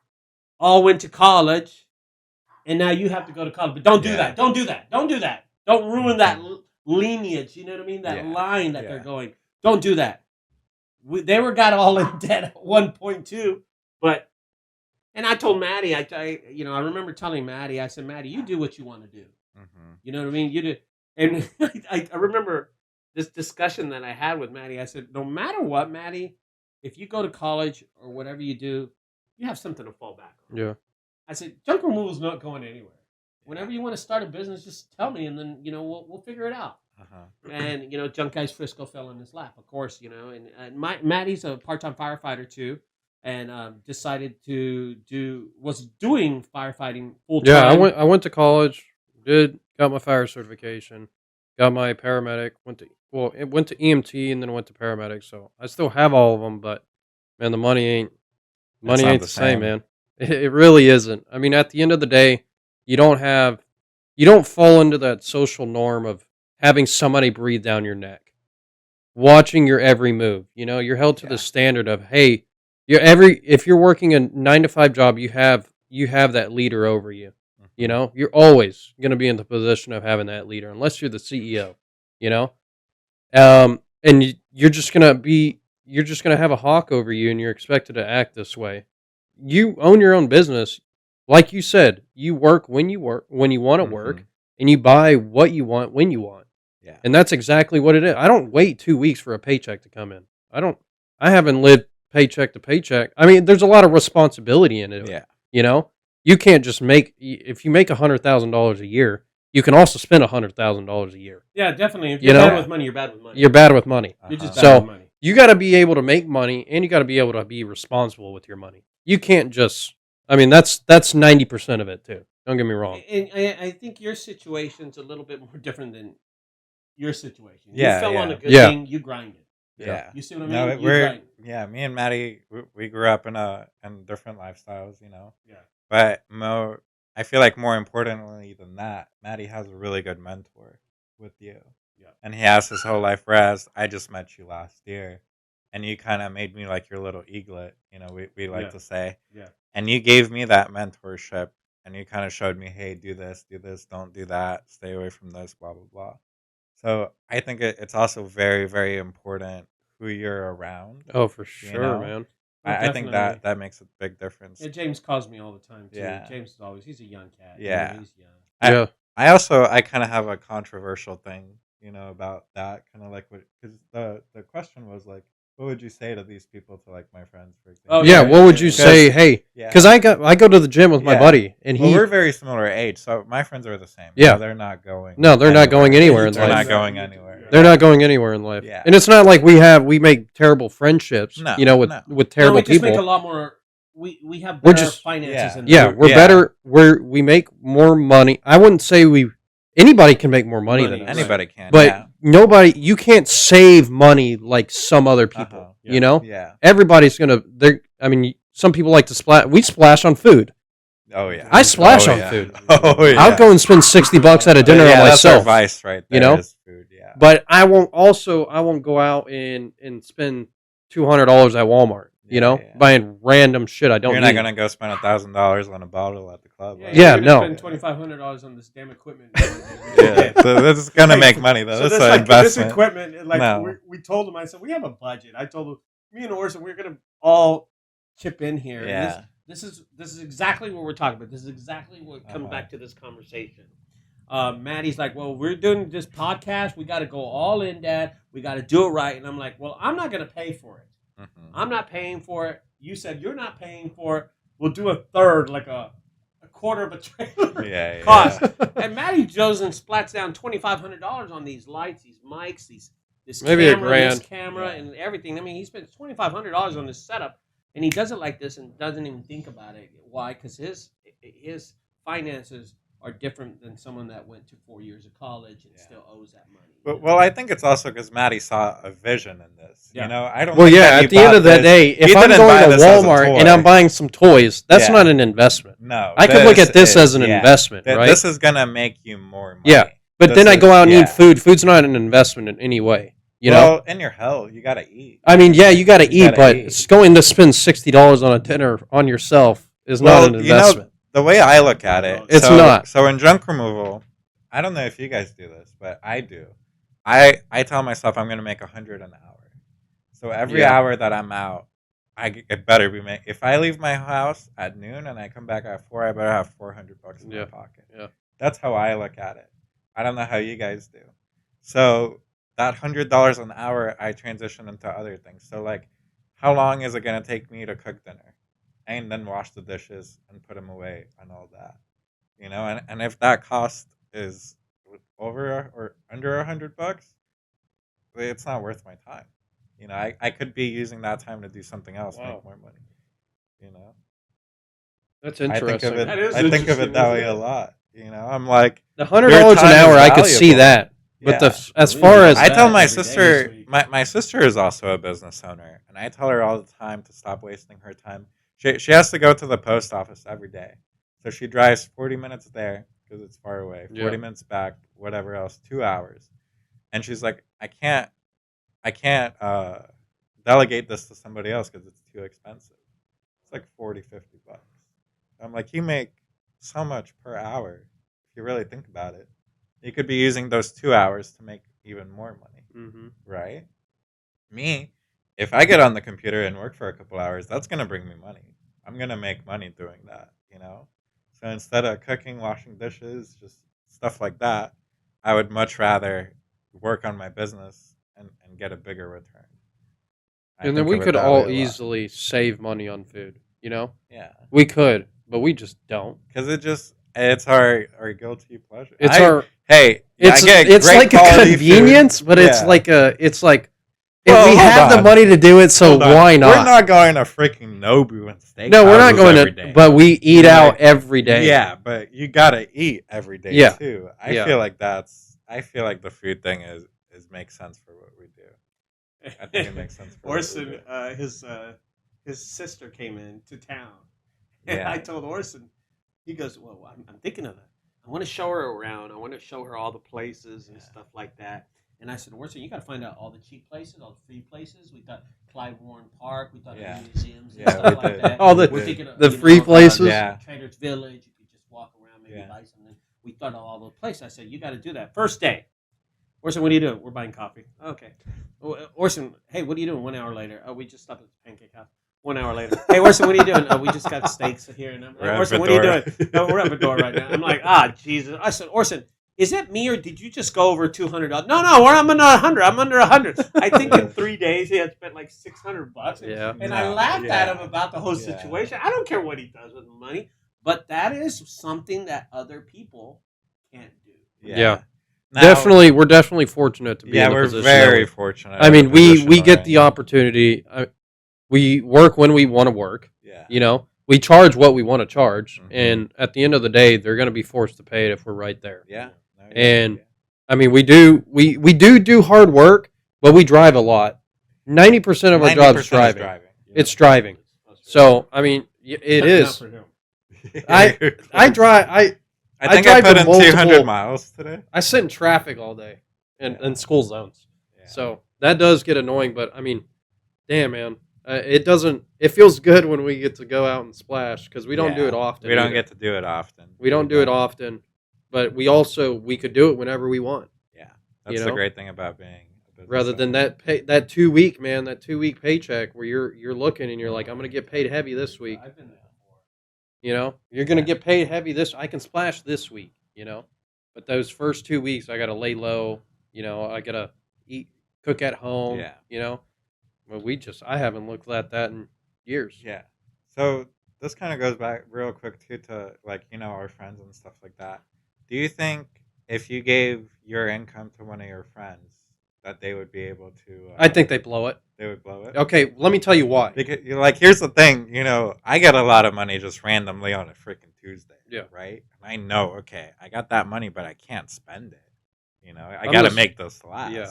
Speaker 3: all went to college, and now you have to go to college. But don't do
Speaker 2: Yeah.
Speaker 3: that. Don't do that. Don't do that. Don't ruin that
Speaker 2: Mhm.
Speaker 3: lineage. You know what I mean? That
Speaker 2: Yeah.
Speaker 3: line that they're
Speaker 2: Yeah.
Speaker 3: going. Don't do that. They got all in debt at 1.2, but. And I told Maddie, I remember telling Maddie, I said, Maddie, you do what you want to do.
Speaker 2: Mhm.
Speaker 3: You know what I mean? You do. And I remember this discussion that I had with Maddie. I said, no matter what, Maddie, if you go to college or whatever you do, you have something to fall back on.
Speaker 1: Yeah.
Speaker 3: I said, junk removal is not going anywhere. Whenever you want to start a business, just tell me, and then we'll figure it out.
Speaker 2: Uh-huh.
Speaker 3: And Junk Guys Frisco fell in his lap, of course. And Maddie's a part-time firefighter too, and decided was doing firefighting full time.
Speaker 1: Yeah, I went to college, got my fire certification, got my paramedic, went to EMT and then went to paramedic. So I still have all of them, but man, the money ain't
Speaker 2: not
Speaker 1: the
Speaker 2: the
Speaker 1: same,
Speaker 2: same.
Speaker 1: man. It really isn't. I mean, at the end of the day, you don't fall into that social norm of having somebody breathe down your neck, watching your every move. You're held to
Speaker 2: Yeah.
Speaker 1: the standard of, hey, if you're working a 9 to 5 job, you have that leader over you.
Speaker 2: Mhm.
Speaker 1: You're always going to be in the position of having that leader, unless you're the CEO. And you're just gonna have a hawk over you, and you're expected to act this way. You own your own business, like you said. You work when you want to work,
Speaker 2: Mhm.
Speaker 1: and you buy what you want when you want.
Speaker 2: Yeah.
Speaker 1: And that's exactly what it is. I don't wait 2 weeks for a paycheck to come in. I haven't lived paycheck to paycheck. I mean, there's a lot of responsibility in it.
Speaker 2: Yeah.
Speaker 1: You can't just if you make $100,000 a year, you can also spend $100,000 a year.
Speaker 3: Yeah, definitely. If
Speaker 1: You
Speaker 3: you're
Speaker 1: know?
Speaker 3: bad with money, you're bad with money.
Speaker 1: You're bad with money.
Speaker 3: You're just
Speaker 2: Uh-huh.
Speaker 3: bad
Speaker 1: So
Speaker 3: with money.
Speaker 1: you got to be able to make money, and you got to be able to be responsible with your money. You can't just. I mean, that's 90% of it too. Don't get me wrong.
Speaker 3: And I think your situation's a little bit more different than your situation.
Speaker 2: Yeah,
Speaker 3: You fell on
Speaker 2: yeah.
Speaker 3: a good
Speaker 1: Yeah.
Speaker 3: thing, you grinded.
Speaker 2: Yeah.
Speaker 3: You see what I
Speaker 2: No,
Speaker 3: mean? You
Speaker 2: we're
Speaker 3: grind.
Speaker 2: me and Maddie. We grew up in different lifestyles,
Speaker 3: Yeah.
Speaker 2: But I feel like more importantly than that, Maddie has a really good mentor with you.
Speaker 3: Yeah.
Speaker 2: And he has his whole life. Whereas I just met you last year, and you kind of made me like your little eaglet. We like
Speaker 3: Yeah.
Speaker 2: to say.
Speaker 3: Yeah.
Speaker 2: And you gave me that mentorship and you kind of showed me, hey, do this, don't do that, stay away from this, blah blah blah. So I think it's also very, very important who you're around.
Speaker 1: Oh, for
Speaker 2: You
Speaker 1: sure,
Speaker 2: know,
Speaker 1: man.
Speaker 2: I think
Speaker 3: Definitely.
Speaker 2: that makes a big difference.
Speaker 3: Yeah, James calls me all the time too.
Speaker 2: Yeah.
Speaker 3: James is always, he's a young cat.
Speaker 2: Yeah.
Speaker 3: He's young.
Speaker 1: Yeah.
Speaker 2: I kind of have a controversial thing, about that kind of like because the question was like, what would you say to these people, to like my friends, for example?
Speaker 3: Oh,
Speaker 1: Yeah,
Speaker 3: yeah,
Speaker 1: what would
Speaker 3: yeah,
Speaker 1: you
Speaker 3: yeah.
Speaker 1: say? Hey,
Speaker 2: Yeah.
Speaker 1: because I go to the gym with my
Speaker 2: Yeah.
Speaker 1: buddy, and
Speaker 2: Well,
Speaker 1: he
Speaker 2: we're very similar age, so my friends are the same.
Speaker 1: Yeah.
Speaker 2: They're not going.
Speaker 1: No, they're not going anywhere in
Speaker 2: They're
Speaker 1: life.
Speaker 2: not going anywhere.
Speaker 1: They're not going anywhere in life.
Speaker 2: Yeah.
Speaker 1: And it's not like we make terrible friendships,
Speaker 2: No,
Speaker 1: with
Speaker 2: no.
Speaker 1: with
Speaker 3: No,
Speaker 1: terrible
Speaker 3: we just make a
Speaker 1: people.
Speaker 3: lot more. We have
Speaker 1: We're
Speaker 3: better
Speaker 1: just-
Speaker 3: finances. in
Speaker 1: Yeah,
Speaker 3: there.
Speaker 1: we're
Speaker 2: Yeah.
Speaker 1: better. We make more money. I wouldn't say anybody can make more money than
Speaker 3: Money,
Speaker 1: us.
Speaker 2: Anybody can.
Speaker 1: But
Speaker 2: yeah.
Speaker 1: nobody, you can't save money like some other people.
Speaker 2: Uh-huh.
Speaker 3: Yeah.
Speaker 1: You know,
Speaker 2: Yeah.
Speaker 1: everybody's some people like to splash. We splash on food.
Speaker 2: Oh yeah.
Speaker 1: I splash
Speaker 2: Oh,
Speaker 1: on
Speaker 2: yeah.
Speaker 1: food.
Speaker 2: Oh yeah.
Speaker 1: I'll go and spend $60 at a dinner
Speaker 2: yeah,
Speaker 1: on
Speaker 2: that's our
Speaker 1: myself.
Speaker 2: vice right there.
Speaker 1: You know?
Speaker 2: Is food. Yeah.
Speaker 1: But I won't go out and spend $200 at Walmart.
Speaker 2: Yeah.
Speaker 1: Buying random shit I don't
Speaker 2: You're
Speaker 1: need.
Speaker 2: not gonna go spend $1,000 on a bottle at the club.
Speaker 3: Yeah,
Speaker 2: like
Speaker 1: Yeah,
Speaker 3: you're
Speaker 1: no.
Speaker 3: gonna spend $2,500 on this damn equipment.
Speaker 2: yeah. So this is gonna make money though.
Speaker 3: So
Speaker 2: This is
Speaker 3: this,
Speaker 2: an
Speaker 3: this
Speaker 2: investment.
Speaker 3: equipment, like
Speaker 2: No.
Speaker 3: we told him, I said we have a budget. I told him, me and Orson, we're gonna all chip in here. And
Speaker 2: Yeah.
Speaker 3: This is exactly what we're talking about. This is exactly what comes back to this conversation. Maddie's like, well, we're doing this podcast. We got to go all in, Dad. We got to do it right. And I'm like, well, I'm not gonna pay for it.
Speaker 2: Mhm.
Speaker 3: I'm not paying for it. You said you're not paying for it. We'll do a third, like a quarter of a trailer
Speaker 2: Yeah.
Speaker 3: cost. And Maddie goes and splats down $2,500 on these lights, these mics, this
Speaker 1: Maybe
Speaker 3: camera,
Speaker 1: $1,000.
Speaker 3: this camera, and everything. I mean, he spends $2,500 on this setup, and he does it like this and doesn't even think about it. Why? Because his finances are different than someone that went to 4 years of college and still owes that money.
Speaker 2: Well, I think it's also because Maddie saw a vision in this.
Speaker 3: Yeah.
Speaker 2: I don't.
Speaker 1: Well,
Speaker 2: think
Speaker 1: yeah.
Speaker 2: that he
Speaker 1: At the end
Speaker 2: bought
Speaker 1: of the
Speaker 2: this-
Speaker 1: day, if
Speaker 2: he
Speaker 1: I'm
Speaker 2: didn't buy
Speaker 1: going to
Speaker 2: this as a
Speaker 1: Walmart
Speaker 2: toy.
Speaker 1: and I'm buying some toys, that's
Speaker 2: Yeah.
Speaker 1: not an investment.
Speaker 2: no,
Speaker 1: I could look at this
Speaker 2: is-
Speaker 1: as an
Speaker 2: yeah.
Speaker 1: investment, right?
Speaker 2: This is gonna make you more money.
Speaker 1: Yeah, But
Speaker 2: This
Speaker 1: then I
Speaker 2: is-
Speaker 1: go out and
Speaker 2: yeah.
Speaker 1: eat food. Food's not an investment in any way. You know.
Speaker 2: Well, in your health, you gotta eat.
Speaker 1: I mean, yeah, you got to
Speaker 2: You
Speaker 1: eat,
Speaker 2: gotta
Speaker 1: but
Speaker 2: eat.
Speaker 1: it's going to spend $60 on a dinner on yourself is not an investment.
Speaker 2: The way I look at it,
Speaker 1: It's
Speaker 2: so,
Speaker 1: not.
Speaker 2: So in junk removal, I don't know if you guys do this, but I do. I tell myself I'm gonna make $100 an hour. So every
Speaker 1: Yeah.
Speaker 2: hour that I'm out, it better be make. If I leave my house at noon and I come back at 4, I better have $400 in my
Speaker 1: Yeah.
Speaker 2: pocket.
Speaker 1: Yeah.
Speaker 2: That's how I look at it. I don't know how you guys do. So that $100 an hour, I transition into other things. So like, how long is it gonna take me to cook dinner, and then wash the dishes and put them away and all that, And if that cost is over or under $100, it's not worth my time. I could be using that time to do something else,
Speaker 1: Wow.
Speaker 2: make more money.
Speaker 1: That's
Speaker 2: I think
Speaker 1: interesting.
Speaker 2: of it.
Speaker 3: That is
Speaker 2: I think of it
Speaker 3: interesting,
Speaker 2: that
Speaker 3: isn't
Speaker 2: way
Speaker 3: it?
Speaker 2: a lot. I'm like,
Speaker 1: The $100 an
Speaker 2: time is
Speaker 1: hour, I could see
Speaker 2: valuable.
Speaker 1: that. But
Speaker 2: yeah.
Speaker 1: as
Speaker 3: Believe
Speaker 1: far
Speaker 3: it.
Speaker 1: as
Speaker 2: I tell my
Speaker 3: every day this
Speaker 2: sister,
Speaker 3: week.
Speaker 2: my sister is also a business owner, and I tell her all the time to stop wasting her time. She has to go to the post office every day, so she drives 40 minutes there because it's far away, 40
Speaker 1: Yeah.
Speaker 2: minutes back, whatever else, 2 hours, and she's like, I can't delegate this to somebody else because it's too expensive. It's like $40-$50. I'm like, you make so much per hour if you really think about it. You could be using those 2 hours to make even more money,
Speaker 1: Mhm.
Speaker 2: right? Me, if I get on the computer and work for a couple hours, that's going to bring me money. I'm going to make money doing that, So instead of cooking, washing dishes, just stuff like that, I would much rather work on my business and get a bigger return. I
Speaker 1: And then
Speaker 2: think
Speaker 1: we
Speaker 2: of it
Speaker 1: could
Speaker 2: that
Speaker 1: all
Speaker 2: way a lot.
Speaker 1: easily save money on food,
Speaker 2: Yeah,
Speaker 1: We could, but we just don't.
Speaker 2: because it's our guilty pleasure.
Speaker 1: It's
Speaker 2: I get
Speaker 1: it's
Speaker 2: great
Speaker 1: like a
Speaker 2: quality
Speaker 1: convenience,
Speaker 2: food.
Speaker 1: but it's
Speaker 2: Yeah.
Speaker 1: like if
Speaker 2: Well,
Speaker 1: we
Speaker 2: hold
Speaker 1: have the
Speaker 2: on.
Speaker 1: money to do it, so
Speaker 2: Hold on.
Speaker 1: why not?
Speaker 2: We're not going to freaking Nobu and steak.
Speaker 1: No, we're not going
Speaker 2: every
Speaker 1: to,
Speaker 2: day.
Speaker 1: but we eat
Speaker 2: You're
Speaker 1: out
Speaker 2: like-
Speaker 1: every day.
Speaker 2: Yeah, but you gotta eat every day
Speaker 1: Yeah.
Speaker 2: too. I
Speaker 1: Yeah.
Speaker 2: feel like the food thing is makes sense for what we do. I think it makes sense for what we
Speaker 3: Orson,
Speaker 2: do.
Speaker 3: his sister came into town,
Speaker 2: Yeah.
Speaker 3: and I told Orson, he goes, "Well, I'm thinking of it. I want to show her around. I want to show her all the places and stuff like that." And I said, "Orson, you got to find out all the cheap places, all the free places. We thought Clyde Warren Park. We thought
Speaker 2: Yeah.
Speaker 3: of museums and
Speaker 2: Yeah,
Speaker 3: stuff
Speaker 2: we
Speaker 3: like
Speaker 2: did.
Speaker 3: that.
Speaker 1: All the-
Speaker 3: We're thinking of,
Speaker 1: the free places?
Speaker 2: Yeah.
Speaker 3: Traders Village. You could just walk maybe
Speaker 2: Yeah.
Speaker 3: buy something. We thought of all those places. I said, you got to do that. First day. Orson, what are you doing? We're buying coffee. Okay. Orson, hey, what are you doing? 1 hour later. Oh, we just stopped at the Pancake House. 1 hour later. Hey, Orson, what are you doing? Oh, we just got steaks here. And I'm like, Orson, what are you doing? No, we're at the door right now. I'm like, Jesus. I said, Orson, is it me or did you just go over $200? No, I'm under 100. I'm under 100. I think in 3 days he had spent like $600.
Speaker 1: Yeah.
Speaker 3: And I laughed at him about the whole situation. I don't care what he does with the money, but that is something that other people can't do.
Speaker 1: Yeah.
Speaker 2: Now,
Speaker 1: Definitely, we're definitely fortunate to be in the
Speaker 2: we're
Speaker 1: position.
Speaker 2: very fortunate.
Speaker 1: I mean, we
Speaker 2: position
Speaker 1: get
Speaker 2: we're
Speaker 1: the
Speaker 2: in.
Speaker 1: opportunity. We work when we want to work.
Speaker 2: Yeah.
Speaker 1: You know, we charge what we want to charge,
Speaker 2: Mhm.
Speaker 1: and at the end of the day, they're going to be forced to pay it if we're right there.
Speaker 2: Yeah. No,
Speaker 1: And I mean, we do hard work, but we drive a lot. 90% of our job is driving. It's driving. So I mean, it is. I drive.
Speaker 2: I think
Speaker 1: drive
Speaker 2: I put
Speaker 1: to
Speaker 2: in
Speaker 1: multiple-
Speaker 2: 200 miles today.
Speaker 1: I sit in traffic all day in school zones.
Speaker 2: Yeah.
Speaker 1: So that does get annoying, but I mean, damn, man. It doesn't. It feels good when we get to go out and splash because we don't do it often.
Speaker 2: We don't
Speaker 1: either.
Speaker 2: get to do it often.
Speaker 1: We don't do it often, but we could do it whenever we want.
Speaker 2: Yeah, that's the great thing about being a business
Speaker 1: rather than
Speaker 2: owner.
Speaker 1: that 2 week that 2 week paycheck where you're looking and you're like, I'm gonna get paid heavy this week.
Speaker 3: I've been there before.
Speaker 1: You know, you're gonna get paid heavy this. I can splash this week. You know, but those first 2 weeks I gotta lay low. You know, I gotta cook at home.
Speaker 2: Yeah.
Speaker 1: You know. Well, I haven't looked at that in years.
Speaker 2: Yeah. So this kind of goes back real quick too to like our friends and stuff like that. Do you think if you gave your income to one of your friends that they would be able to?
Speaker 1: I think they blow it.
Speaker 2: They would blow it.
Speaker 1: Okay, let me tell you why.
Speaker 2: Because here's the thing. I get a lot of money just randomly on a freaking Tuesday.
Speaker 1: Yeah.
Speaker 2: Right. And I know. Okay, I got that money, but I can't spend it. I got to make this last.
Speaker 1: Yeah.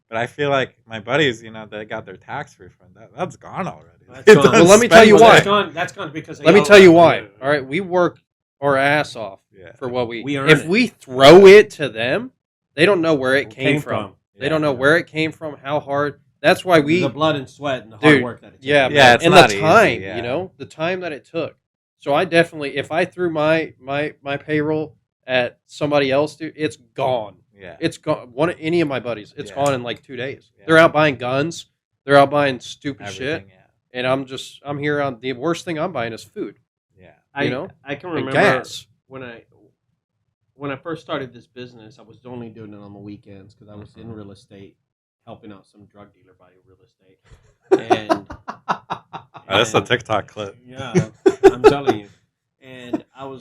Speaker 2: But I feel like my buddies, they got their tax refund. That's gone already.
Speaker 3: That's gone.
Speaker 1: Well, let me tell you why.
Speaker 3: That's gone because
Speaker 1: Let me tell you why. All right, we work our ass off for what
Speaker 3: we earn.
Speaker 1: If we throw it to them, they don't know where it came from. They don't know where it came from, how hard. That's why
Speaker 3: the blood and sweat and the hard work that it takes.
Speaker 1: Yeah,
Speaker 2: yeah, it's
Speaker 1: and
Speaker 2: not
Speaker 1: the time,
Speaker 2: easy, yeah.
Speaker 1: the time that it took. So I definitely, if I threw my payroll at somebody else, dude, it's gone.
Speaker 2: Yeah.
Speaker 1: It's gone. Any of my buddies, it's gone in like 2 days.
Speaker 2: Yeah.
Speaker 1: They're out buying guns. They're out buying stupid
Speaker 2: Everything,
Speaker 1: shit.
Speaker 2: Yeah.
Speaker 1: And I'm here on the worst thing I'm buying is food.
Speaker 2: Yeah.
Speaker 3: I can
Speaker 1: And
Speaker 3: remember
Speaker 1: gas.
Speaker 3: when I first started this business, I was only doing it on the weekends because I was in real estate, helping out some drug dealer buy real estate. And
Speaker 2: That's a TikTok clip.
Speaker 3: Yeah, I'm telling you. And I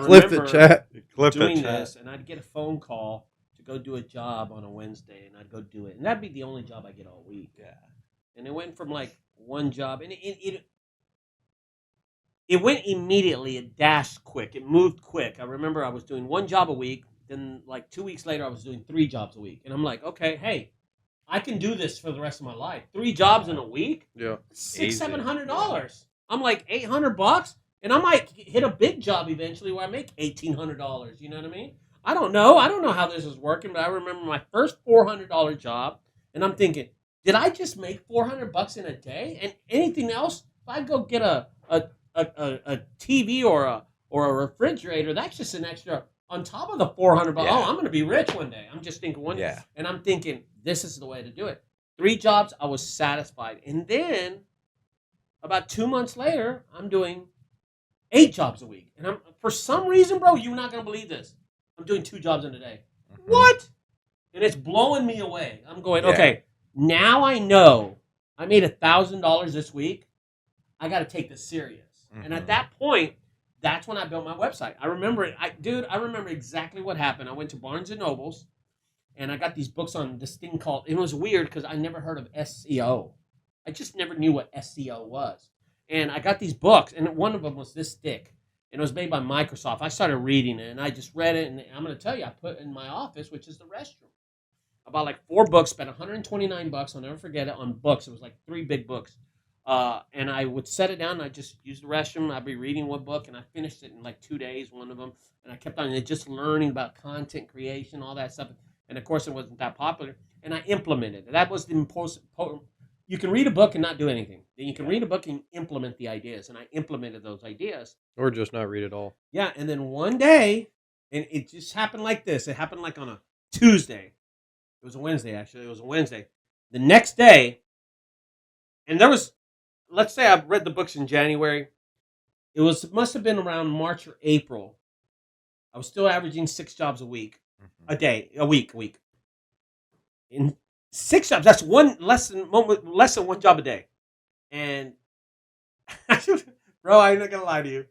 Speaker 1: Clip
Speaker 3: remember
Speaker 1: it, chat.
Speaker 3: doing this, and I'd get a phone call to go do a job on a Wednesday, and I'd go do it, and that'd be the only job I get all week.
Speaker 2: Yeah.
Speaker 3: And it went from like one job, and it went immediately. It dashed quick. It moved quick. I remember I was doing one job a week. Then like 2 weeks later, I was doing 3 jobs a week, and I'm like, okay, hey, I can do this for the rest of my life. 3 jobs in a week,
Speaker 1: Yeah.
Speaker 3: $600-$700. I'm like $800, and I might hit a big job eventually where I make $1,800. You know what I mean? I don't know how this is working, but I remember my first $400 job, and I'm thinking, did I just make $400 in a day? And anything else, if I go get a TV or a refrigerator, that's just an extra on top of the $400.
Speaker 2: Yeah.
Speaker 3: Oh, I'm going to be rich one day. I'm just thinking one day.
Speaker 2: Yeah.
Speaker 3: And I'm thinking, this is the way to do it. 3 jobs, I was satisfied. And then about 2 months later, I'm doing 8 jobs a week. And for some reason, bro, you're not going to believe this. I'm doing 2 jobs in a day.
Speaker 2: Mm-hmm.
Speaker 3: What? And it's blowing me away. I'm going,
Speaker 2: Yeah.
Speaker 3: okay, now I know I made $1,000 this week. I got to take this serious.
Speaker 2: Mm-hmm.
Speaker 3: And at that point, that's when I built my website. I remember it. I remember exactly what happened. I went to Barnes & Noble's, and I got these books on this thing called, it was weird because I never heard of SEO. I just never knew what SEO was. And I got these books, and one of them was this thick. And it was made by Microsoft. I started reading it, and I just read it, and I'm going to tell you, I put it in my office, which is the restroom. About like 4 books, spent $129. I'll never forget it, on books. It was like 3 big books. And I would set it down, and I just use the restroom. I'd be reading one book, and I finished it in like 2 days, one of them. And I kept on just learning about content creation, all that stuff. And of course, it wasn't that popular. And I implemented it. That was the you can read a book and not do anything. Then you can read a book and implement the ideas. And I implemented those ideas.
Speaker 1: Or just not read it all.
Speaker 3: Yeah, and then one day, and it just happened like this. It happened like on a Tuesday. It was a Wednesday, actually. It was a Wednesday. The next day, and there was, let's say I read the books in January. It must have been around March or April. I was still averaging 6 jobs a week, a week. In 6 jobs, that's less than one job a day. And bro, I ain't not gonna lie to you.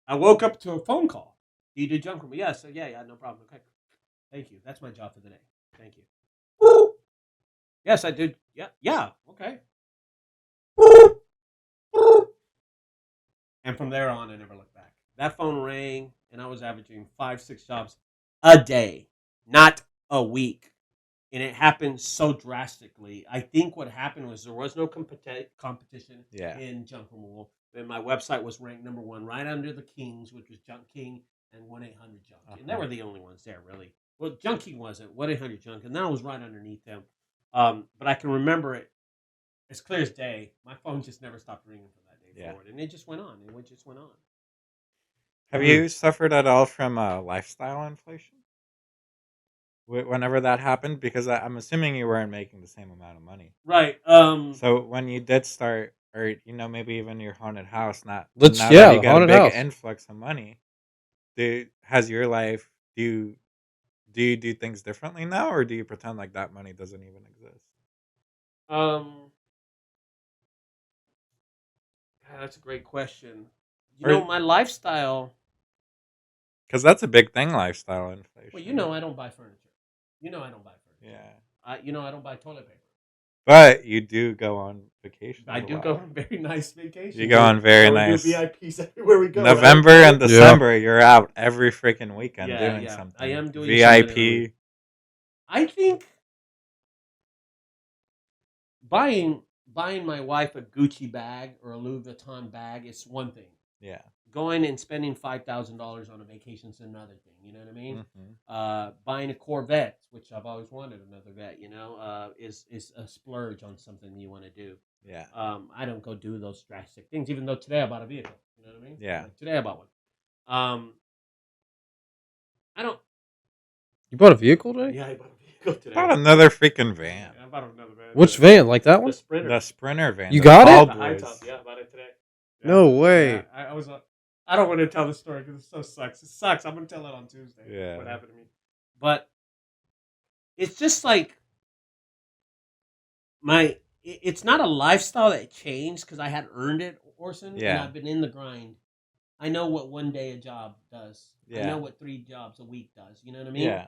Speaker 3: I woke up to a phone call. Do you do junk room? Yes. Yeah, no problem. Okay. Thank you. That's my job for the day. Thank you. Yes, I did. Yeah. Okay. And from there on, I never looked back. That phone rang, and I was averaging 5-6 jobs a day, not a week. And it happened so drastically. I think what happened was there was no competition in junk removal. And my website was ranked number 1, right under the Kings, which was Junk King and 1-800-JUNK. And they were the only ones there, really. Well, Junk King wasn't, 1-800-JUNK, and that was right underneath them. But I can remember it as clear as day. My phone just never stopped ringing from that day forward. And it just went on. It just went on.
Speaker 2: Have you suffered at all from lifestyle inflation? Whenever that happened, because I'm assuming you weren't making the same amount of money,
Speaker 3: right?
Speaker 2: So when you did start, or maybe even your haunted house, now
Speaker 1: the
Speaker 2: that you got a big
Speaker 1: house.
Speaker 2: influx of money, has your life? Do you do things differently now, or do you pretend like that money doesn't even exist?
Speaker 3: That's a great question. My lifestyle.
Speaker 2: Because that's a big thing, lifestyle inflation.
Speaker 3: Well, I don't buy furniture. I don't buy furniture.
Speaker 2: Yeah.
Speaker 3: I don't buy toilet paper.
Speaker 2: But you do go on vacation.
Speaker 3: I do go on very nice vacations.
Speaker 2: You go on very nice.
Speaker 3: We do VIPs everywhere we go.
Speaker 2: November and December, you're out every freaking weekend doing something.
Speaker 3: I am doing
Speaker 2: VIP.
Speaker 3: I think buying my wife a Gucci bag or a Louis Vuitton bag is one thing.
Speaker 2: Yeah.
Speaker 3: Going and spending $5,000 on a vacation is another thing. You know what I mean?
Speaker 2: Mm-hmm.
Speaker 3: Buying a Corvette, which I've always wanted another vet. Is a splurge on something you want to do.
Speaker 2: Yeah.
Speaker 3: I don't go do those drastic things, even though today I bought a vehicle. You know what I mean?
Speaker 2: Yeah.
Speaker 3: Like today I bought one. I don't.
Speaker 1: You bought a vehicle today?
Speaker 3: Yeah, I bought a vehicle today.
Speaker 2: Bought another freaking van.
Speaker 3: Yeah, I bought another van.
Speaker 1: Which van? Like that one?
Speaker 3: The Sprinter.
Speaker 2: The Sprinter van.
Speaker 1: You got it?
Speaker 3: The high top. Yeah, I bought it today. Yeah.
Speaker 1: No way.
Speaker 3: Yeah, I don't want to tell the story because it so sucks. It sucks. I'm going to tell it on Tuesday.
Speaker 2: Yeah.
Speaker 3: What happened to me. But it's just like it's not a lifestyle that changed because I had earned it, Orson.
Speaker 2: Yeah.
Speaker 3: And I've been in the grind. I know what one day a job does.
Speaker 2: Yeah.
Speaker 3: I know what 3 jobs a week does. You know what I mean?
Speaker 2: Yeah.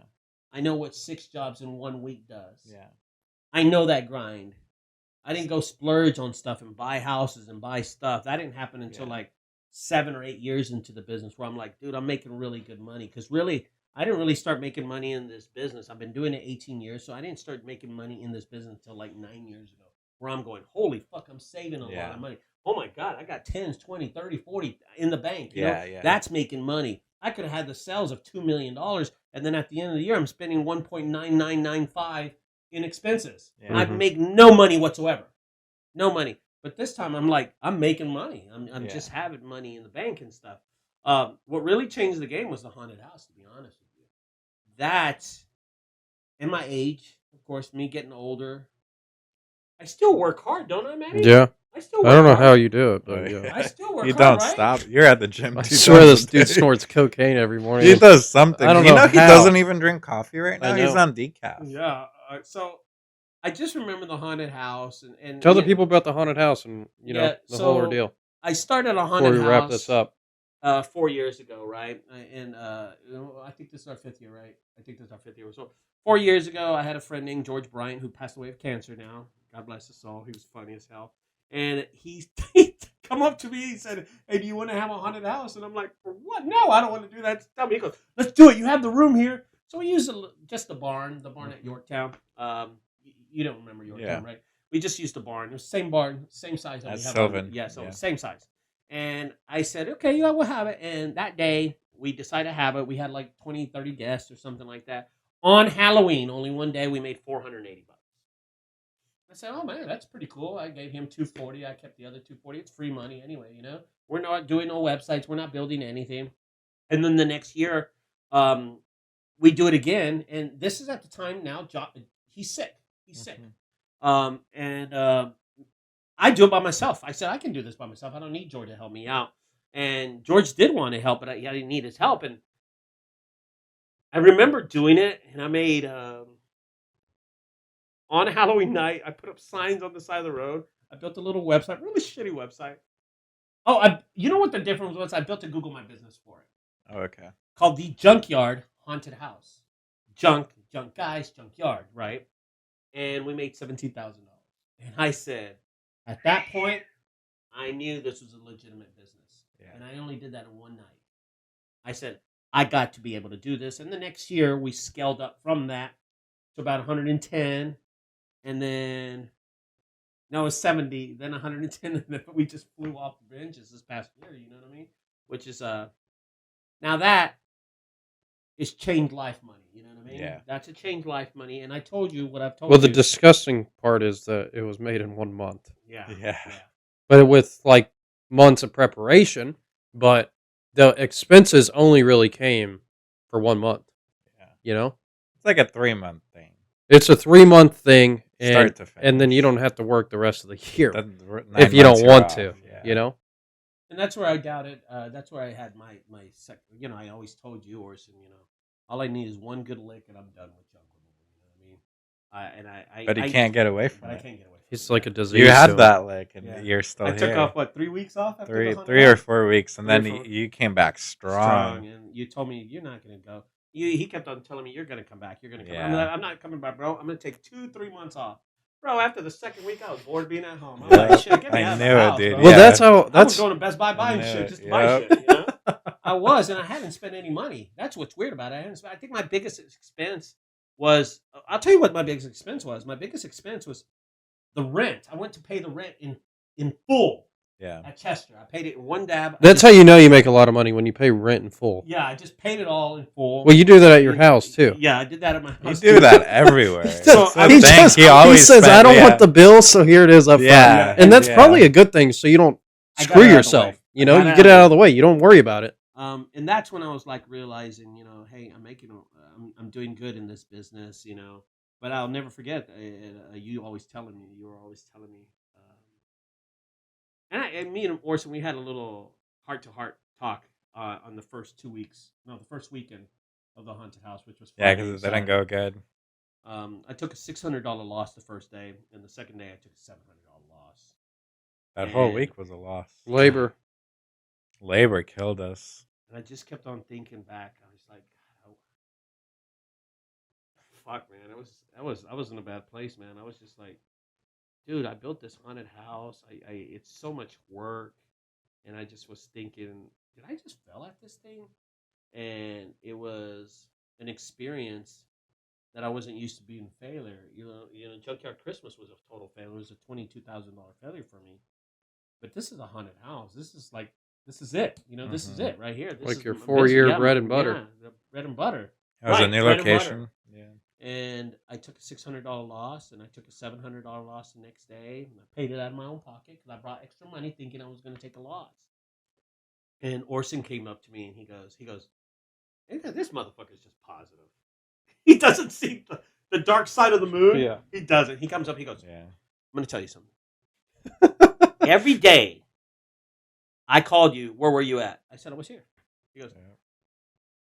Speaker 3: I know what 6 jobs in 1 week does.
Speaker 2: Yeah.
Speaker 3: I know that grind. I didn't go splurge on stuff and buy houses and buy stuff. That didn't happen until like 7 or 8 years into the business where I'm like, dude, I'm making really good money. Because really, I didn't really start making money in this business. I've been doing it 18 years, so I didn't start making money in this business until like 9 years ago. Where I'm going, holy fuck, I'm saving a lot of money. Oh my God, I got 10s, 20, 30, 40 in the bank. You know? That's making money. I could have had the sales of $2 million, and then at the end of the year, I'm spending 1.9995 in expenses.
Speaker 2: Yeah.
Speaker 3: I'd make no money whatsoever. No money. But this time I'm like, I'm making money. I'm just having money in the bank and stuff. What really changed the game was the haunted house, to be honest with you. That, and my age, of course, me getting older. I still work hard, don't I, Maddie?
Speaker 1: Yeah.
Speaker 3: I still work
Speaker 1: I don't know
Speaker 3: hard.
Speaker 1: how you do it, but yeah.
Speaker 3: I still work
Speaker 2: You
Speaker 3: hard,
Speaker 2: don't
Speaker 3: right?
Speaker 2: stop. You're at the gym.
Speaker 1: I
Speaker 2: 2
Speaker 1: swear
Speaker 2: times
Speaker 1: this
Speaker 2: a
Speaker 1: dude
Speaker 2: day.
Speaker 1: snorts cocaine every morning.
Speaker 2: He does something.
Speaker 1: I don't
Speaker 2: You
Speaker 1: know
Speaker 2: know he
Speaker 1: how.
Speaker 2: doesn't even drink coffee right now?
Speaker 1: I know.
Speaker 2: He's on decaf.
Speaker 3: Yeah. So I just remember the haunted house and
Speaker 1: Tell the people about the haunted house and the whole
Speaker 3: so
Speaker 1: ordeal
Speaker 3: I started a
Speaker 1: before
Speaker 3: haunted
Speaker 1: we
Speaker 3: house.
Speaker 1: wrap this up.
Speaker 3: 4 years ago, right? And I think this is our 5th year, right? I think this is our 5th year. So 4 years ago, I had a friend named George Bryant who passed away of cancer now. God bless his soul. He was funny as hell. And he come up to me. He said, "Hey, do you want to have a haunted house?" And I'm like, "For what? No, I don't want to do that." Tell me. He goes, "Let's do it. You have the room here." So we used just the barn at Yorktown. You don't remember Yorktown, right? We just used the barn. It was the same barn, same size that we have.
Speaker 2: Sylvan.
Speaker 3: Same size. And I said, "Okay, yeah, we'll have it." And that day, we decided to have it. We had like 20, 30 guests or something like that. On Halloween, only one day, we made $480. I said, "Oh man, that's pretty cool." I gave him $240. I kept the other $240. It's free money anyway. We're not doing no websites. We're not building anything. And then the next year, um, we do it again. And this is at the time now. He's sick. He's sick. And I do it by myself. I said I can do this by myself. I don't need George to help me out. And George did want to help, but I didn't need his help. And I remember doing it, and I made on Halloween night. I put up signs on the side of the road. I built a little website, really shitty website. Oh, you know what the difference was? I built a Google My Business for it.
Speaker 2: Oh, okay.
Speaker 3: Called the Junkyard Haunted House. Junk guys, junkyard, right? And we made $17,000. And I said, at that point, I knew this was a legitimate business. Yeah. And I only did that in one night. I said, I got to be able to do this. And the next year, we scaled up from that to about 110. And then, no, it was 70, then 110. And then we just flew off the benches this past year, you know what I mean? Which is, now that is changed life money, you know what I mean?
Speaker 2: Yeah.
Speaker 3: That's a changed life money. And I told you what I've told
Speaker 1: Well,
Speaker 3: you.
Speaker 1: the disgusting part is that it was made in 1 month.
Speaker 2: Yeah.
Speaker 1: But with like months of preparation, but the expenses only really came for 1 month.
Speaker 2: Yeah.
Speaker 1: You know?
Speaker 2: It's like a 3-month thing.
Speaker 1: It's a 3-month thing,
Speaker 2: Start to finish.
Speaker 1: and then you don't have to work the rest of the year
Speaker 2: If
Speaker 1: you don't want to.
Speaker 2: Yeah.
Speaker 1: You know?
Speaker 3: And that's where I doubted. That's where I had my second. I always told you, Orson. All I need is one good lick, and I'm done with jungle. You know what I mean?
Speaker 2: But he can't get away from
Speaker 3: I
Speaker 2: it.
Speaker 3: can't get away. From
Speaker 1: It's
Speaker 3: it.
Speaker 1: like a disease.
Speaker 2: You
Speaker 1: to
Speaker 2: had
Speaker 1: him.
Speaker 2: that lick, and
Speaker 3: Yeah.
Speaker 2: you're still
Speaker 3: I
Speaker 2: here.
Speaker 3: took off 3 weeks off after
Speaker 2: three or 4 weeks, and
Speaker 3: 3 or
Speaker 2: then
Speaker 3: 4.
Speaker 2: you came back strong.
Speaker 3: And you told me you're not going to go. He kept on telling me you're going to come back. You're going to come.
Speaker 2: Yeah.
Speaker 3: Back. I'm not coming back, bro. I'm going to take 2-3 months off, bro. After the second week, I was bored being at home. I'm like, shit, get me out of the house,
Speaker 2: dude.
Speaker 3: bro.
Speaker 1: Well,
Speaker 2: Yeah.
Speaker 1: that's
Speaker 3: I was going to Best Buy buying shit just to buy
Speaker 2: Yep.
Speaker 3: shit. I was, and I hadn't spent any money. That's what's weird about it. I think my biggest expense was. I'll tell you what my biggest expense was. My biggest expense was the rent. I went to pay the rent in full.
Speaker 2: Yeah.
Speaker 3: At Chester, I paid it in one dab.
Speaker 1: That's how you know you make a lot of money, when you pay rent in full.
Speaker 3: Yeah, I just paid it all in full.
Speaker 1: Well, you do that at your house too.
Speaker 3: Yeah, I did that at my house.
Speaker 2: You do that everywhere.
Speaker 3: So
Speaker 1: He
Speaker 2: always
Speaker 1: says,
Speaker 2: spent-
Speaker 1: "I don't
Speaker 2: yeah.
Speaker 1: want the bill, so here it is up
Speaker 2: Yeah.
Speaker 1: front." And that's
Speaker 2: Yeah.
Speaker 1: probably a good thing, so you don't
Speaker 3: I got
Speaker 1: screw
Speaker 3: it out of the
Speaker 1: yourself.
Speaker 3: way.
Speaker 1: You know,
Speaker 3: I got
Speaker 1: you
Speaker 3: it
Speaker 1: get it out of the way. You don't worry about it.
Speaker 3: And that's when I was like realizing, hey, I'm doing good in this business, But I'll never forget. You were always telling me. And me and Orson, we had a little heart-to-heart talk on the first 2 weeks. No, the first weekend of the haunted house, which was
Speaker 2: Yeah,
Speaker 3: Friday
Speaker 2: because it
Speaker 3: and
Speaker 2: didn't go good.
Speaker 3: I took a $600 loss the first day, and the second day I took a $700 loss.
Speaker 2: That whole
Speaker 3: And-
Speaker 2: week was a loss.
Speaker 1: Labor.
Speaker 2: Labor killed us.
Speaker 3: And I just kept on thinking back. I was like, God, fuck, man. I was in a bad place, man. I was just like, dude, I built this haunted house. It's so much work. And I just was thinking, did I just fail at this thing? And it was an experience that I wasn't used to being a failure. Junkyard Christmas was a total failure. It was a $22,000 failure for me. But this is a haunted house. This is it. This is it right here. This
Speaker 1: Like
Speaker 3: is
Speaker 1: your
Speaker 3: my
Speaker 1: 4-year
Speaker 3: business.
Speaker 1: bread and butter.
Speaker 3: Yeah, the bread and butter.
Speaker 2: It was a
Speaker 3: Right,
Speaker 2: new
Speaker 3: bread and butter.
Speaker 2: location. Yeah.
Speaker 3: And I took a $600 loss, and I took a $700 loss the next day. And I paid it out of my own pocket because I brought extra money thinking I was going to take a loss. And Orson came up to me, and he goes, hey, this motherfucker's just positive. He doesn't see the dark side of the moon.
Speaker 1: Yeah.
Speaker 3: He doesn't. He comes up, he goes,
Speaker 2: Yeah.
Speaker 3: I'm going to tell you something. Every day I called you, where were you at? I said I was here. He goes,
Speaker 2: Yeah.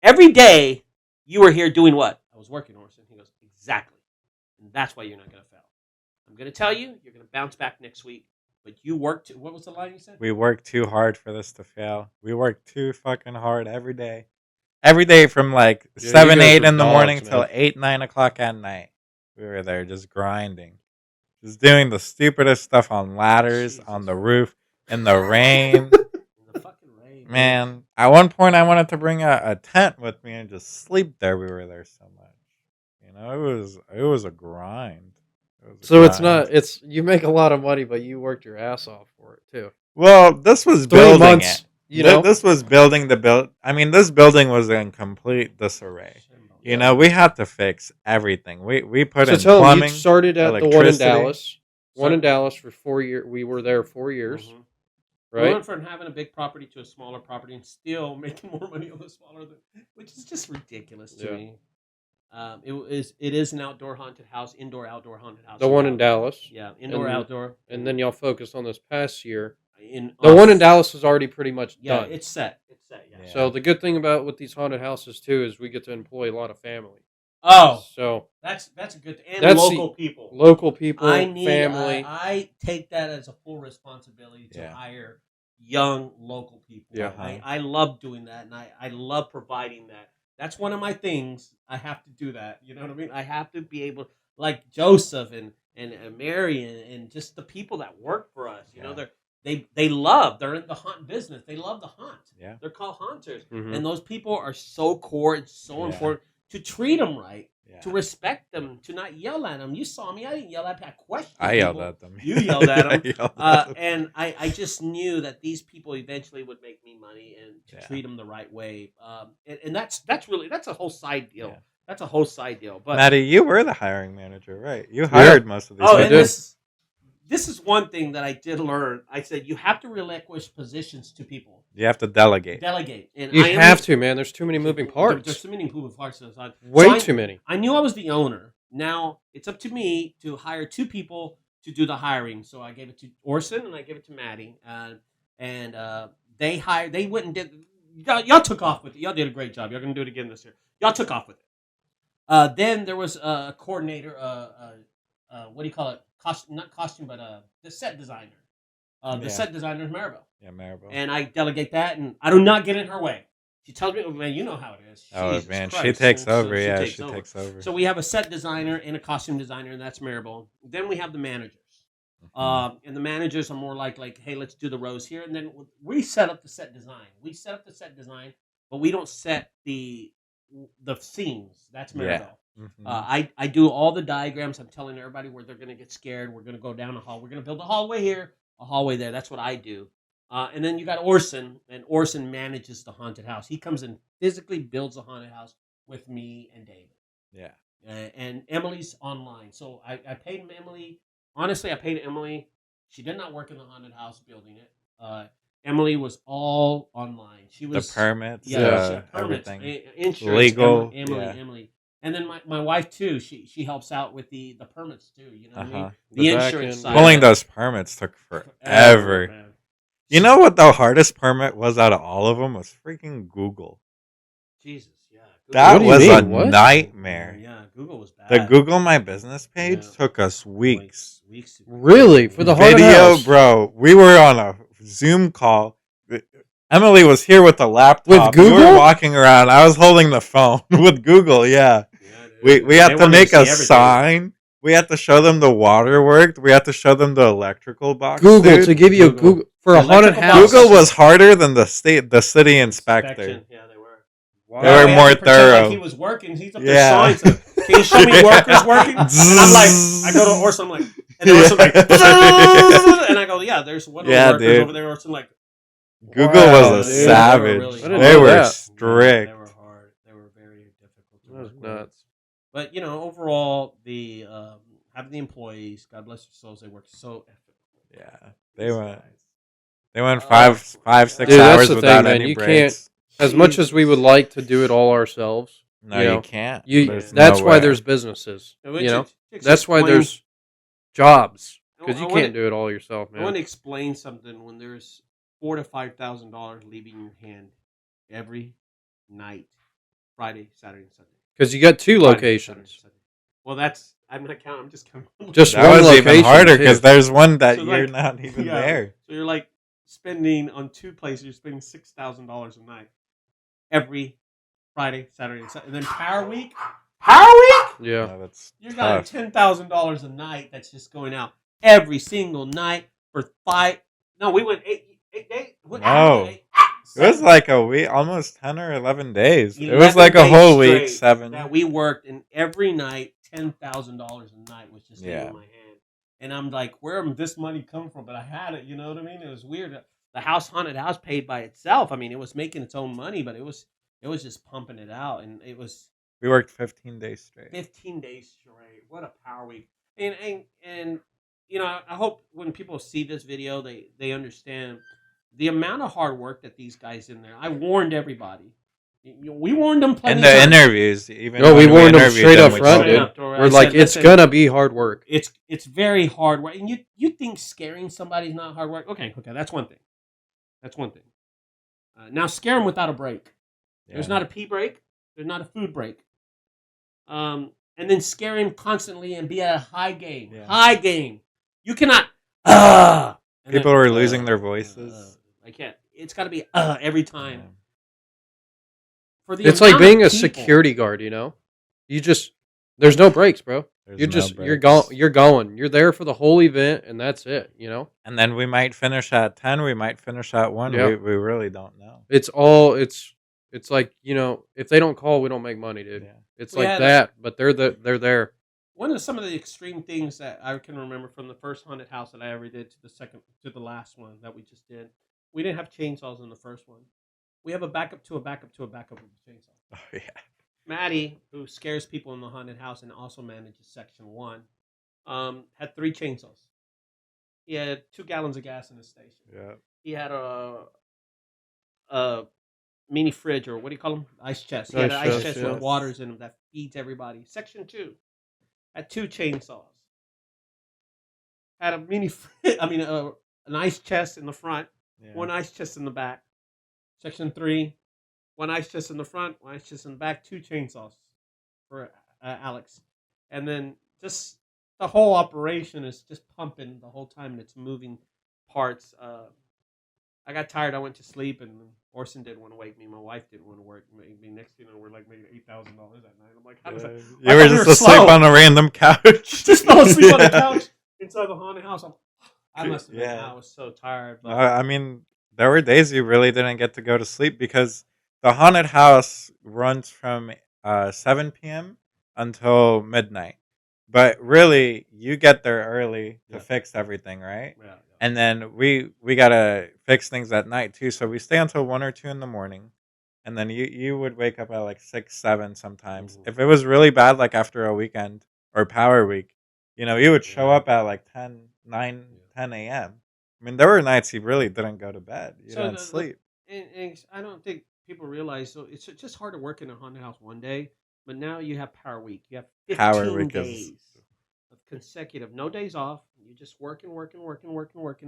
Speaker 3: every day you were here doing what? I was working, Orson. He goes, exactly. And that's why you're not going to fail. I'm going to tell you, you're going to bounce back next week. But you worked, what was the line you said?
Speaker 2: We worked too hard for this to fail. We worked too fucking hard every day. Every day from like
Speaker 1: Yeah,
Speaker 2: 7,
Speaker 1: you guys
Speaker 2: 8
Speaker 1: were
Speaker 2: in the
Speaker 1: dogs,
Speaker 2: morning
Speaker 1: man.
Speaker 2: till 8, 9 o'clock at night. We were there just grinding. Just doing the stupidest stuff on ladders,
Speaker 3: Jesus.
Speaker 2: on the roof, in the rain.
Speaker 3: In the fucking rain.
Speaker 2: Man, at one point I wanted to bring a tent with me and just sleep there. We were there so much. It was a grind.
Speaker 1: So it's you make a lot of money, but you worked your ass off for it too.
Speaker 2: Well, this was
Speaker 1: 3
Speaker 2: building
Speaker 1: months,
Speaker 2: it.
Speaker 1: you know.
Speaker 2: This was building the build. I mean, this building was in complete disarray. We had to fix everything. We put
Speaker 1: So
Speaker 2: in
Speaker 1: tell them, you
Speaker 2: plumbing.
Speaker 1: started at the one in
Speaker 2: electricity.
Speaker 1: Dallas. One
Speaker 3: So-
Speaker 1: in Dallas for 4 years. We were there 4 years,
Speaker 3: Mhm. We
Speaker 1: right?
Speaker 3: went from having a big property to a smaller property and still making more money on the smaller, which is just ridiculous to
Speaker 1: Yeah.
Speaker 3: me. It is an outdoor haunted house, indoor outdoor haunted house.
Speaker 1: The one in Dallas.
Speaker 3: Yeah, indoor
Speaker 1: and,
Speaker 3: outdoor.
Speaker 1: And then y'all focus on this past year.
Speaker 3: In
Speaker 1: The one in Dallas is already pretty much done.
Speaker 3: It's set. It's set. Yeah.
Speaker 2: Yeah.
Speaker 1: So the good thing about with these haunted houses too is we get to employ a lot of family.
Speaker 3: Oh,
Speaker 1: So
Speaker 3: that's a good thing. And
Speaker 1: That's
Speaker 3: local people.
Speaker 1: local people,
Speaker 3: Family.
Speaker 1: family.
Speaker 3: I take that as a full responsibility to
Speaker 2: Yeah.
Speaker 3: hire young local people.
Speaker 1: Yeah.
Speaker 3: I love doing that, and I love providing that. That's one of my things. I have to do that. You know what I mean? I have to be able, like Joseph and Mary and just the people that work for us. You know, they're in the hunt business. They love the hunt.
Speaker 2: Yeah.
Speaker 3: They're called hunters,
Speaker 1: Mhm.
Speaker 3: and those people are so core and so
Speaker 2: Yeah.
Speaker 3: important to treat them right.
Speaker 2: Yeah.
Speaker 3: To respect them, to not yell at them. You saw me; I didn't yell at them. I questioned
Speaker 2: I yelled
Speaker 3: people.
Speaker 2: at them.
Speaker 3: You yelled at them.
Speaker 2: I yelled at them.
Speaker 3: And I just knew that these people eventually would make me money and to
Speaker 2: Yeah.
Speaker 3: treat them the right way. And that's really a whole side deal.
Speaker 2: Yeah.
Speaker 3: That's a whole side deal. But
Speaker 2: Maddie, you were the hiring manager, right? You hired most of these
Speaker 3: oh,
Speaker 2: people.
Speaker 3: and this is one thing that I did learn. I said you have to relinquish positions to people.
Speaker 2: You have to delegate.
Speaker 3: Delegate. And
Speaker 1: You have to, man. There's too many moving parts.
Speaker 3: There's too many moving parts.
Speaker 1: Way too many.
Speaker 3: I knew I was the owner. Now it's up to me to hire two people to do the hiring. So I gave it to Orson and I gave it to Madi. And they hired. They went and did. Y'all took off with it. Y'all did a great job. Y'all gonna do it again this year. Y'all took off with it. Then there was a coordinator. What do you call it? Not costume, but the set designer. The set designer is Maribel.
Speaker 2: Yeah, Maribel.
Speaker 3: And I delegate that, and I do not get in her way. She tells me, oh, man, you know how it is.
Speaker 2: Oh,
Speaker 3: Jesus
Speaker 2: man,
Speaker 3: Christ.
Speaker 2: she takes
Speaker 3: And
Speaker 2: over.
Speaker 3: so
Speaker 2: She takes over.
Speaker 3: So we have a set designer and a costume designer, and that's Maribel. Then we have the managers.
Speaker 2: Mhm.
Speaker 3: And the managers are more like, hey, let's do the rows here. And then we set up the set design. But we don't set the scenes. That's Maribel.
Speaker 2: Mhm.
Speaker 3: I do all the diagrams. I'm telling everybody where they're going to get scared. We're going to go down a hall. We're going to build a hallway here, a hallway there. That's what I do. And then you got Orson, and Orson manages the haunted house. He comes and physically builds the haunted house with me and David.
Speaker 2: Yeah.
Speaker 3: And Emily's online. So I paid Emily. Honestly, I paid Emily. She did not work in the haunted house building it. Emily was all online. She was
Speaker 2: The permits,
Speaker 3: she had permits,
Speaker 2: everything.
Speaker 3: insurance,
Speaker 2: Legal,
Speaker 3: Emily. And then my wife too. She helps out with the permits too. You know what I mean?
Speaker 2: Uh-huh.
Speaker 3: The
Speaker 1: The
Speaker 3: insurance
Speaker 1: back
Speaker 3: side.
Speaker 1: end,
Speaker 2: Pulling
Speaker 3: of it.
Speaker 2: those permits took forever.
Speaker 3: Man.
Speaker 2: You know what the hardest permit was out of all of them was freaking Google.
Speaker 3: Jesus, yeah.
Speaker 2: That
Speaker 1: What do you
Speaker 2: was
Speaker 1: mean?
Speaker 2: a
Speaker 1: What?
Speaker 2: nightmare.
Speaker 3: Yeah, Google was bad.
Speaker 2: The Google My Business page
Speaker 3: Yeah.
Speaker 2: took us weeks.
Speaker 3: Weeks.
Speaker 1: Really? For the haunted
Speaker 2: Video,
Speaker 1: house?
Speaker 2: bro. We were on a Zoom call. Emily was here with the laptop.
Speaker 1: With
Speaker 2: We
Speaker 1: Google?
Speaker 2: were walking around. I was holding the phone with Google. Yeah, we had to make a sign. We had to show them the water worked. We had to show them the electrical box.
Speaker 1: Google
Speaker 2: dude.
Speaker 1: to give you a
Speaker 3: Google.
Speaker 1: Google for
Speaker 3: The
Speaker 1: a haunted
Speaker 3: electrical
Speaker 1: house.
Speaker 3: box.
Speaker 2: Google was harder than the city inspector.
Speaker 3: Yeah, they were.
Speaker 1: Wow.
Speaker 2: They were
Speaker 3: we had
Speaker 2: more
Speaker 3: to pretend
Speaker 2: thorough.
Speaker 3: Like he was working. He's up there
Speaker 2: Yeah.
Speaker 3: signs. Can you show me workers working? And I'm like, I go to Orson. I'm like, and then Orson's like, and I go, yeah, there's one of the
Speaker 2: Yeah,
Speaker 3: workers
Speaker 2: dude.
Speaker 3: over there. Orson like,
Speaker 2: Google
Speaker 1: Wow,
Speaker 2: was a
Speaker 1: dude.
Speaker 2: savage.
Speaker 3: They were really
Speaker 1: I didn't
Speaker 2: They
Speaker 1: know
Speaker 2: were
Speaker 1: that.
Speaker 2: strict.
Speaker 3: They were hard. They were very difficult to
Speaker 1: That was
Speaker 3: work with.
Speaker 1: nuts.
Speaker 3: But overall, the having the employees, God bless their souls, they work so ethically.
Speaker 2: Yeah, they went
Speaker 3: Oh,
Speaker 2: 5-6
Speaker 1: Dude, that's
Speaker 2: hours
Speaker 1: the
Speaker 2: without
Speaker 1: thing, man.
Speaker 2: any
Speaker 1: You
Speaker 2: breaks.
Speaker 1: As much as we would like to do it all ourselves,
Speaker 2: No,
Speaker 1: you
Speaker 2: you
Speaker 1: know,
Speaker 2: can't.
Speaker 1: you
Speaker 2: There's
Speaker 1: that's
Speaker 2: no
Speaker 1: why
Speaker 2: way.
Speaker 1: there's businesses.
Speaker 3: And
Speaker 1: You know,
Speaker 3: it's
Speaker 1: that's why
Speaker 3: explain-
Speaker 1: there's jobs because
Speaker 3: I
Speaker 1: you
Speaker 3: wanna-
Speaker 1: can't do it all yourself,
Speaker 3: I want
Speaker 1: man.
Speaker 3: to explain something. When there's $4,000 to $5,000 leaving your hand every night, Friday, Saturday, and Sunday.
Speaker 1: Because you got two
Speaker 3: Friday,
Speaker 1: locations.
Speaker 3: Saturday, Sunday. Well, that's I'm not counting. I'm just counting.
Speaker 1: Just
Speaker 2: That
Speaker 1: one
Speaker 2: was even
Speaker 1: location,
Speaker 2: harder
Speaker 1: too.
Speaker 2: because there's one that
Speaker 3: So,
Speaker 2: you're
Speaker 3: like,
Speaker 2: not even
Speaker 3: yeah.
Speaker 2: there.
Speaker 3: So you're like spending on two places. You're spending $6,000 a night every Friday, Saturday, and Sunday. And then Power Week.
Speaker 1: Yeah.
Speaker 2: No, that's
Speaker 3: You got
Speaker 2: tough.
Speaker 3: $10,000 a night that's just going out every single night for 5. No, we went 8 days.
Speaker 2: No. It was like a week, almost 10 or 11 days. It was
Speaker 3: 11
Speaker 2: like a
Speaker 3: days
Speaker 2: whole week,
Speaker 3: straight
Speaker 2: 7.
Speaker 3: that we worked, and every night $10,000 a night was just
Speaker 2: Yeah.
Speaker 3: in my hand. And I'm like, where did this money come from? But I had it. You know what I mean? It was weird. The haunted house paid by itself. I mean, it was making its own money, but it was just pumping it out, and it was
Speaker 2: We worked 15 days straight.
Speaker 3: 15 days straight. What a power week. And I hope when people see this video, they understand the amount of hard work that these guys in there. I warned everybody. We warned them plenty
Speaker 2: In
Speaker 3: of
Speaker 2: the
Speaker 3: times.
Speaker 2: interviews, even
Speaker 1: No, we
Speaker 2: when
Speaker 1: warned them
Speaker 2: interviewed
Speaker 1: straight up
Speaker 2: we
Speaker 1: front,
Speaker 2: told
Speaker 3: Straight
Speaker 1: dude.
Speaker 2: them.
Speaker 3: up, I
Speaker 1: We're like,
Speaker 3: said,
Speaker 1: it's
Speaker 3: listen,
Speaker 1: gonna be hard work.
Speaker 3: it's very hard work, and you think scaring somebody's not hard work? Okay, that's one thing. That's one thing. Now scare them without a break. There's
Speaker 2: Yeah.
Speaker 3: not a pee break. There's not a food break. And then scare him constantly and be at a high game.
Speaker 2: Yeah.
Speaker 3: High game. You cannot. And
Speaker 2: People
Speaker 3: then,
Speaker 2: were losing their voices.
Speaker 3: I can't. It's got to be every time.
Speaker 2: Yeah.
Speaker 3: For the
Speaker 1: It's like
Speaker 3: amount
Speaker 1: being
Speaker 3: of
Speaker 1: a
Speaker 3: people-
Speaker 1: security guard, you know? You just there's no breaks, bro.
Speaker 2: There's
Speaker 1: You're
Speaker 2: no
Speaker 1: just
Speaker 2: breaks.
Speaker 1: you're going. You're there for the whole event and that's it, you know?
Speaker 2: And then we might finish at 10. We might finish at 1.
Speaker 1: Yeah.
Speaker 2: We really don't know.
Speaker 1: It's all it's like, you know, if they don't call, we don't make money, dude.
Speaker 2: Yeah.
Speaker 1: It's
Speaker 3: We
Speaker 1: like
Speaker 3: had-
Speaker 1: that, but they're there.
Speaker 3: One of some of the extreme things that I can remember from the first haunted house that I ever did to the last one that we just did. We didn't have chainsaws in the first one. We have a backup to a backup to a backup of a chainsaw.
Speaker 2: Oh, yeah.
Speaker 3: Maddie, who scares people in the haunted house and also manages section 1, had 3 chainsaws. He had 2 gallons of gas in his station.
Speaker 2: Yeah.
Speaker 3: He had a mini fridge, or what do you call them? Ice chest. He had an
Speaker 1: Ice
Speaker 3: ice
Speaker 1: chest,
Speaker 3: chest with
Speaker 1: yeah.
Speaker 3: waters in them that feeds everybody. Section 2 had 2 chainsaws. Had a an ice chest in the front,
Speaker 2: Yeah.
Speaker 3: 1 ice chest in the back. Section 3, 1 ice chest in the front, 1 ice chest in the back, 2 chainsaws for Alex. And then just the whole operation is just pumping the whole time, and it's moving parts. I got tired. I went to sleep, and Orson didn't want to wake me. My wife didn't want to wake me. Next thing you know, we're like making $8,000 that night. I'm like, how does that?
Speaker 2: You were just asleep on a random couch.
Speaker 3: Just fell asleep on the
Speaker 2: Yeah.
Speaker 3: couch inside the haunted house. I must have been.
Speaker 2: Yeah.
Speaker 3: I was so tired. But
Speaker 2: I mean, there were days you really didn't get to go to sleep because the haunted house runs from 7 p.m. until midnight. But really, you get there early to
Speaker 3: Yeah.
Speaker 2: fix everything, right?
Speaker 3: yeah.
Speaker 2: And then we gotta fix things at night too. So we stay until 1 or 2 in the morning, and then you would wake up at like 6, 7 sometimes.
Speaker 3: Mhm.
Speaker 2: If it was really bad, like after a weekend or Power Week, you would show
Speaker 3: Yeah.
Speaker 2: up at like 10, 9,
Speaker 3: Yeah.
Speaker 2: 10 a.m. I mean, there were nights you really didn't go to bed. You
Speaker 3: So
Speaker 2: didn't sleep.
Speaker 3: And I don't think people realize. So it's just hard to work in a haunted house one day, but now you have Power Week. You have 15
Speaker 2: Power Week
Speaker 3: days
Speaker 2: is
Speaker 3: of consecutive, no days off. You're just working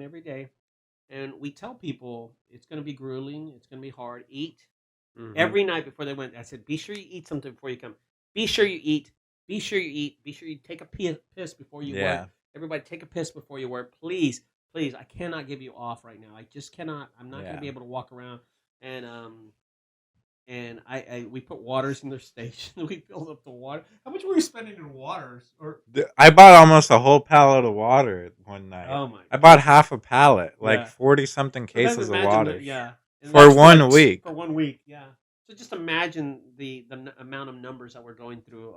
Speaker 3: every day. And we tell people it's going to be grueling. It's going to be hard. Eat
Speaker 1: Mhm.
Speaker 3: every night before they went. I said, be sure you eat something before you come. Be sure you eat. Be sure you eat. Be sure you take a piss before you
Speaker 2: Yeah.
Speaker 3: work. Everybody, take a piss before you work, please. Please, I cannot give you off right now. I just cannot. I'm not going
Speaker 2: Yeah.
Speaker 3: to be able to walk around. And we put waters in their station. We filled up the water. How much were you spending in waters? Or
Speaker 2: I bought almost a whole pallet of water one night.
Speaker 3: oh my!
Speaker 2: I bought half a pallet, like
Speaker 3: Yeah.
Speaker 2: 40 something
Speaker 3: So then
Speaker 2: cases of
Speaker 3: imagine
Speaker 2: water.
Speaker 3: yeah. And
Speaker 2: For
Speaker 3: that's
Speaker 2: 1 week.
Speaker 3: For 1 week, yeah. So just imagine the amount of numbers that we're going through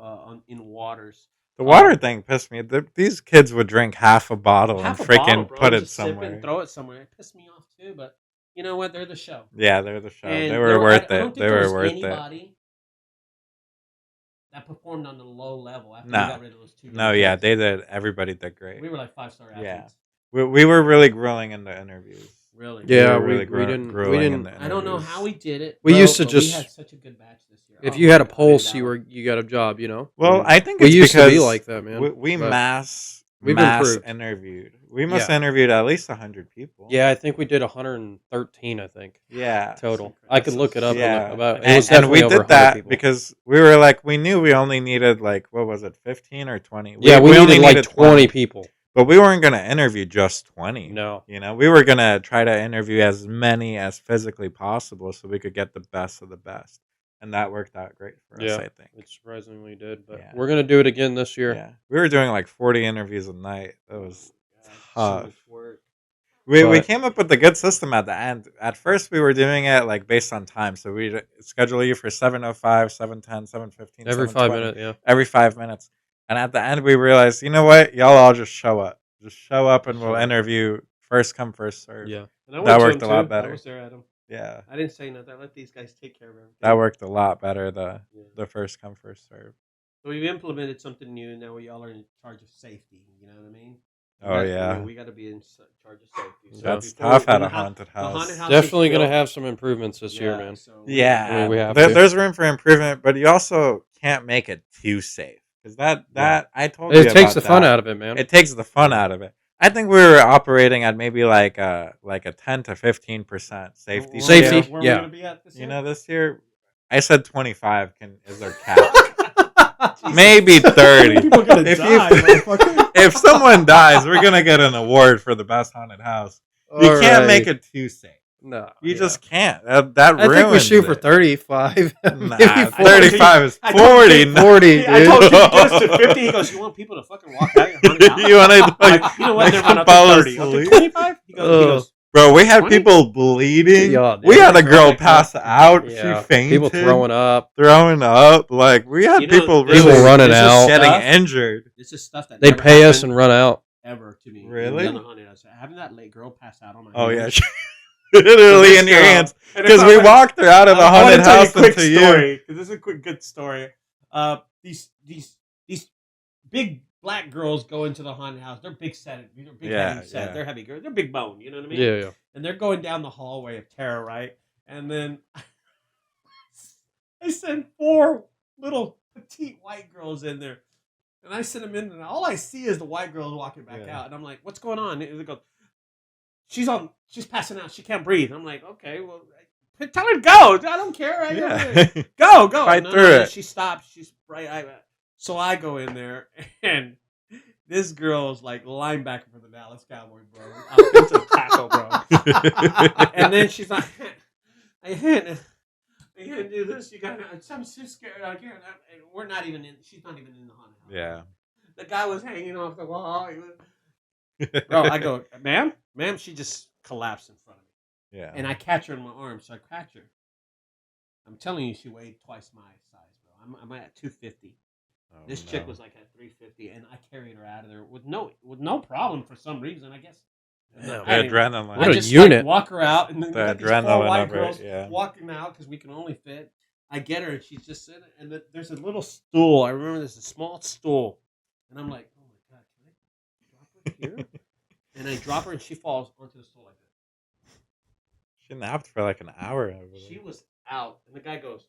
Speaker 3: in waters.
Speaker 2: The water thing pissed me. These kids would drink half a bottle
Speaker 3: Half
Speaker 2: and
Speaker 3: a bottle,
Speaker 2: freaking
Speaker 3: bro,
Speaker 2: put
Speaker 3: and
Speaker 2: it
Speaker 3: just sip it and
Speaker 2: somewhere.
Speaker 3: throw it somewhere. It pissed me off too, but you know what? They're the show.
Speaker 2: Yeah, they're the show.
Speaker 3: And
Speaker 2: They were worth
Speaker 3: I don't
Speaker 2: it.
Speaker 3: think
Speaker 2: They
Speaker 3: there
Speaker 2: were
Speaker 3: was
Speaker 2: worth it.
Speaker 3: anybody that performed on the low level after
Speaker 2: No.
Speaker 3: we got rid of those 2.
Speaker 2: No, yeah, they did. Everybody did great.
Speaker 3: We were like 5-star athletes.
Speaker 2: Yeah. We were really grueling in the interviews.
Speaker 3: Really.
Speaker 1: Yeah,
Speaker 2: were really
Speaker 1: we didn't. We
Speaker 2: grueling in
Speaker 1: didn't.
Speaker 2: the
Speaker 3: I don't know
Speaker 2: interviews.
Speaker 3: how we did it.
Speaker 1: We
Speaker 3: bro,
Speaker 1: used to
Speaker 3: but
Speaker 1: just-
Speaker 3: We had such a good batch this year.
Speaker 1: If
Speaker 3: Oh
Speaker 1: you
Speaker 3: my
Speaker 1: had a
Speaker 3: God, I
Speaker 1: pulse,
Speaker 3: didn't
Speaker 1: you got a job. You know.
Speaker 2: Well, I think
Speaker 1: we
Speaker 2: it's
Speaker 1: used
Speaker 2: because
Speaker 1: to be like that, man.
Speaker 2: we
Speaker 1: but-
Speaker 2: mass
Speaker 1: We've
Speaker 2: mass
Speaker 1: improved.
Speaker 2: interviewed. We must
Speaker 1: Yeah.
Speaker 2: have interviewed at least 100 people.
Speaker 1: Yeah, I think we did 113. I think
Speaker 2: Yeah.
Speaker 1: total.
Speaker 3: That's
Speaker 1: I could look it up.
Speaker 2: Yeah.
Speaker 1: About it
Speaker 2: And,
Speaker 1: was
Speaker 2: and we
Speaker 1: definitely over
Speaker 2: did
Speaker 1: 100
Speaker 2: that
Speaker 1: people.
Speaker 2: because we were like, we knew we only needed like, what was it, 15 or 20?
Speaker 1: Yeah, we
Speaker 2: only
Speaker 1: needed like
Speaker 2: needed
Speaker 1: 20 people.
Speaker 2: But we weren't going to interview just 20.
Speaker 1: No.
Speaker 2: We were going to try to interview as many as physically possible so we could get the best of the best. And that worked out great for us,
Speaker 1: Yeah.
Speaker 2: I think.
Speaker 1: It surprisingly did, but
Speaker 2: Yeah.
Speaker 1: we're gonna do it again this year.
Speaker 2: Yeah. We were doing like 40 interviews a night. That was
Speaker 3: God, so
Speaker 2: tough.
Speaker 3: much work.
Speaker 2: We
Speaker 1: But-
Speaker 2: came up with a good system at the end. At first, we were doing it like based on time. So we'd schedule you for 7:05, 7:10, 7:15,
Speaker 1: Every 5
Speaker 2: 7:20,
Speaker 1: minutes, yeah.
Speaker 2: every 5 minutes. And at the end, we realized, you know what? Y'all all just show up. Just show up and we'll
Speaker 3: Show up.
Speaker 2: interview first come, first serve.
Speaker 1: Yeah.
Speaker 3: And I
Speaker 2: That
Speaker 3: went to
Speaker 2: worked
Speaker 3: them
Speaker 2: a lot
Speaker 3: too.
Speaker 2: better.
Speaker 3: I was there at them.
Speaker 2: Yeah.
Speaker 3: I didn't say nothing. I let these guys take care of everything.
Speaker 2: That worked a lot better, the
Speaker 3: Yeah.
Speaker 2: first come, first serve.
Speaker 3: So we've implemented something new. Now we all are in charge of safety. You know what I mean?
Speaker 2: Oh yeah,
Speaker 3: we got to be in charge of safety. So
Speaker 2: that's
Speaker 3: before
Speaker 2: tough at
Speaker 3: when
Speaker 2: a haunted
Speaker 3: the haunted
Speaker 2: house.
Speaker 3: house
Speaker 1: Definitely
Speaker 3: is
Speaker 1: gonna
Speaker 3: built,
Speaker 1: have some improvements this year, man.
Speaker 3: So
Speaker 2: Yeah,
Speaker 1: I mean, we have
Speaker 2: there,
Speaker 1: to.
Speaker 2: there's room for improvement, but you also can't make it too safe because that I told you
Speaker 1: It takes
Speaker 2: about
Speaker 1: the fun
Speaker 2: that.
Speaker 1: out of it, man.
Speaker 2: It takes the fun out of it. I think we were operating at maybe like a 10 to 15% safety
Speaker 1: Safety,
Speaker 2: scale.
Speaker 3: Where
Speaker 1: yeah.
Speaker 3: we gonna be at this
Speaker 2: You
Speaker 3: year?
Speaker 2: know, this year I said 25 is our cap.
Speaker 3: Jesus.
Speaker 2: Maybe 30.
Speaker 3: People are gonna
Speaker 2: If
Speaker 3: die,
Speaker 2: you-
Speaker 3: motherfucker.
Speaker 2: If someone dies, we're gonna get an award for the best haunted house. You
Speaker 1: All
Speaker 2: can't
Speaker 1: right.
Speaker 2: make it too safe.
Speaker 1: No,
Speaker 2: You
Speaker 1: yeah.
Speaker 2: just can't. That
Speaker 1: I think we
Speaker 2: ruins
Speaker 1: shoot for
Speaker 2: it.
Speaker 1: 35.
Speaker 2: Nah,
Speaker 1: Maybe
Speaker 2: 35 is
Speaker 3: I told
Speaker 2: 40.
Speaker 3: you-
Speaker 2: no.
Speaker 1: 40,
Speaker 3: I told you to
Speaker 1: dude.
Speaker 3: get us to 50. He goes, you want people to fucking walk out of your haunted house?
Speaker 2: You want to
Speaker 3: I'm like, you know what? Never mind. I'll
Speaker 2: fall
Speaker 3: take 30. I'll take
Speaker 2: asleep?
Speaker 3: 25. He goes,
Speaker 2: Bro, we had
Speaker 3: 20?
Speaker 2: people bleeding.
Speaker 1: Yeah,
Speaker 2: we
Speaker 1: dude.
Speaker 2: had a girl
Speaker 3: Like,
Speaker 2: pass out.
Speaker 1: Yeah.
Speaker 2: She fainted.
Speaker 1: People throwing up.
Speaker 2: Like, we had
Speaker 3: You know,
Speaker 2: people
Speaker 3: this
Speaker 2: really
Speaker 1: is- running
Speaker 3: this is
Speaker 1: out.
Speaker 2: getting
Speaker 3: stuff-
Speaker 2: injured.
Speaker 3: This is stuff that
Speaker 1: They'd
Speaker 3: never
Speaker 1: pay us
Speaker 3: happened
Speaker 1: and run out.
Speaker 3: ever to me.
Speaker 2: Really?
Speaker 3: In the haunted house. Having that late girl pass out on my
Speaker 2: Oh,
Speaker 3: hand.
Speaker 2: yeah. Literally
Speaker 3: This
Speaker 2: in your
Speaker 3: girl-
Speaker 2: hands.
Speaker 3: and
Speaker 2: Because
Speaker 3: if
Speaker 2: we
Speaker 3: I-
Speaker 2: walked her out of the
Speaker 3: I wanna
Speaker 2: haunted
Speaker 3: tell you a
Speaker 2: house
Speaker 3: quick
Speaker 2: into you.
Speaker 3: story, 'cause this is a quick good story. These big black girls go into the haunted house. They're big set. They're big heavy set.
Speaker 2: Yeah.
Speaker 3: They're heavy girls. They're big bone. You know what I mean?
Speaker 1: Yeah, yeah.
Speaker 3: And they're going down the hallway of terror, right? And then I sent 4 little petite white girls in there. And I sent them in, and all I see is the white girls walking back
Speaker 2: Yeah.
Speaker 3: out. And I'm like, what's going on? And they go, she's passing out. She can't breathe. I'm like, okay, well, tell her to go. I don't care.
Speaker 2: Yeah.
Speaker 3: Go.
Speaker 2: Fight
Speaker 3: No,
Speaker 2: through it.
Speaker 3: She stops. She's right. So I go in there, and this girl's like linebacker for the Dallas Cowboys, bro. Offensive tackle, bro. And then she's like, I can't do this. You got. I'm so scared. I can't. We're not even in. She's not even in the haunted house.
Speaker 2: Yeah.
Speaker 3: The guy was hanging off the wall. Bro, I go, ma'am. She just collapsed in front of me,
Speaker 2: Yeah.
Speaker 3: and I catch her in my arms. So I catch her. I'm telling you, she weighed twice my size, bro. I'm at 250.
Speaker 2: Oh,
Speaker 3: This chick
Speaker 2: no.
Speaker 3: was like at 350, and I carried her out of there with no problem for some reason. I guess.
Speaker 1: Yeah,
Speaker 2: The adrenaline.
Speaker 1: What
Speaker 3: I
Speaker 1: a
Speaker 3: just
Speaker 1: unit.
Speaker 3: Like, walk her out, and then
Speaker 2: The
Speaker 3: we got these
Speaker 2: adrenaline
Speaker 3: 4 white
Speaker 2: of it,
Speaker 3: girls
Speaker 2: yeah.
Speaker 3: walking out because we can only fit. I get her, and she's just sitting, and there's a little stool. I remember there's a small stool, and I'm like, oh my god, can I drop her here? And I drop her, and she falls onto the stool like that.
Speaker 2: She napped for like an hour.
Speaker 3: She was out, and the guy goes,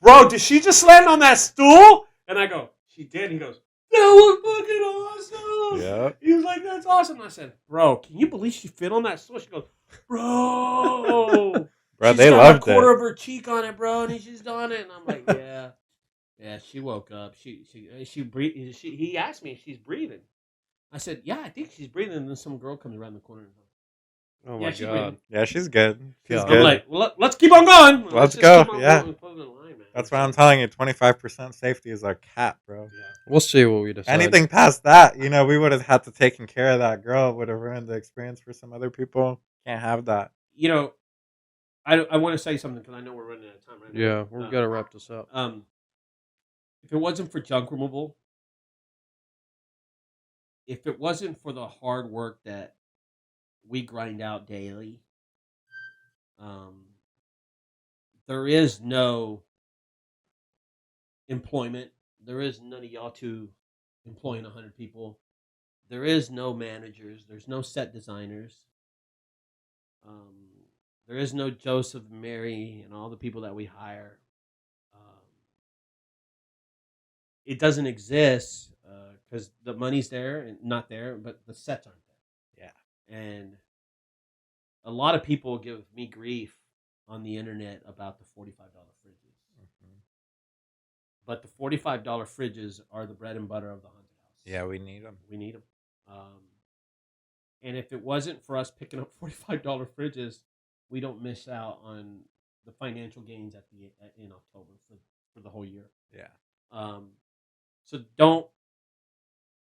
Speaker 3: bro, did she just land on that stool? And I go, she did. He goes, that was fucking awesome.
Speaker 2: Yeah.
Speaker 3: He was like, that's awesome. And I said, bro, can you believe she fit on that stool? She goes, bro.
Speaker 2: Bro,
Speaker 3: She's
Speaker 2: they
Speaker 3: got
Speaker 2: loved
Speaker 3: a quarter
Speaker 2: it.
Speaker 3: of her cheek on it, bro, and she's done it. And I'm like, yeah. Yeah, she woke up. She breathed. He asked me if she's breathing. I said, yeah, I think she's breathing. And then some girl comes around the corner and goes,
Speaker 1: Oh
Speaker 3: yeah,
Speaker 1: my
Speaker 3: she's
Speaker 1: god.
Speaker 3: breathing.
Speaker 2: Yeah, she's good. She's
Speaker 1: Yeah.
Speaker 2: good.
Speaker 3: I'm like, well, let's keep on going.
Speaker 2: Let's
Speaker 3: just
Speaker 2: go,
Speaker 3: keep on
Speaker 2: yeah.
Speaker 3: going. Put it in line, man.
Speaker 2: That's what I'm telling you. 25% safety is our cap, bro.
Speaker 3: Yeah.
Speaker 1: We'll see what we decide.
Speaker 2: Anything past that, we would have had to taken care of that girl. Would have ruined the experience for some other people. Can't have that.
Speaker 3: You know, I want to say something because I know we're running out of time right now.
Speaker 1: Yeah, we've got to wrap this up.
Speaker 3: If it wasn't for junk removal, if it wasn't for the hard work that we grind out daily, there is no employment. There is none of y'all two employing 100 people. There is no managers. There's no set designers. There is no Joseph, Mary, and all the people that we hire. It doesn't exist because the money's there and not there, but the sets aren't there.
Speaker 2: Yeah.
Speaker 3: And a lot of people give me grief on the internet about the $45 fridges.
Speaker 2: Mm-hmm.
Speaker 3: But the $45 fridges are the bread and butter of the haunted house.
Speaker 2: Yeah, we need them.
Speaker 3: We need them. And if it wasn't for us picking up $45 fridges, we don't miss out on the financial gains in October for the whole year.
Speaker 2: Yeah.
Speaker 3: So don't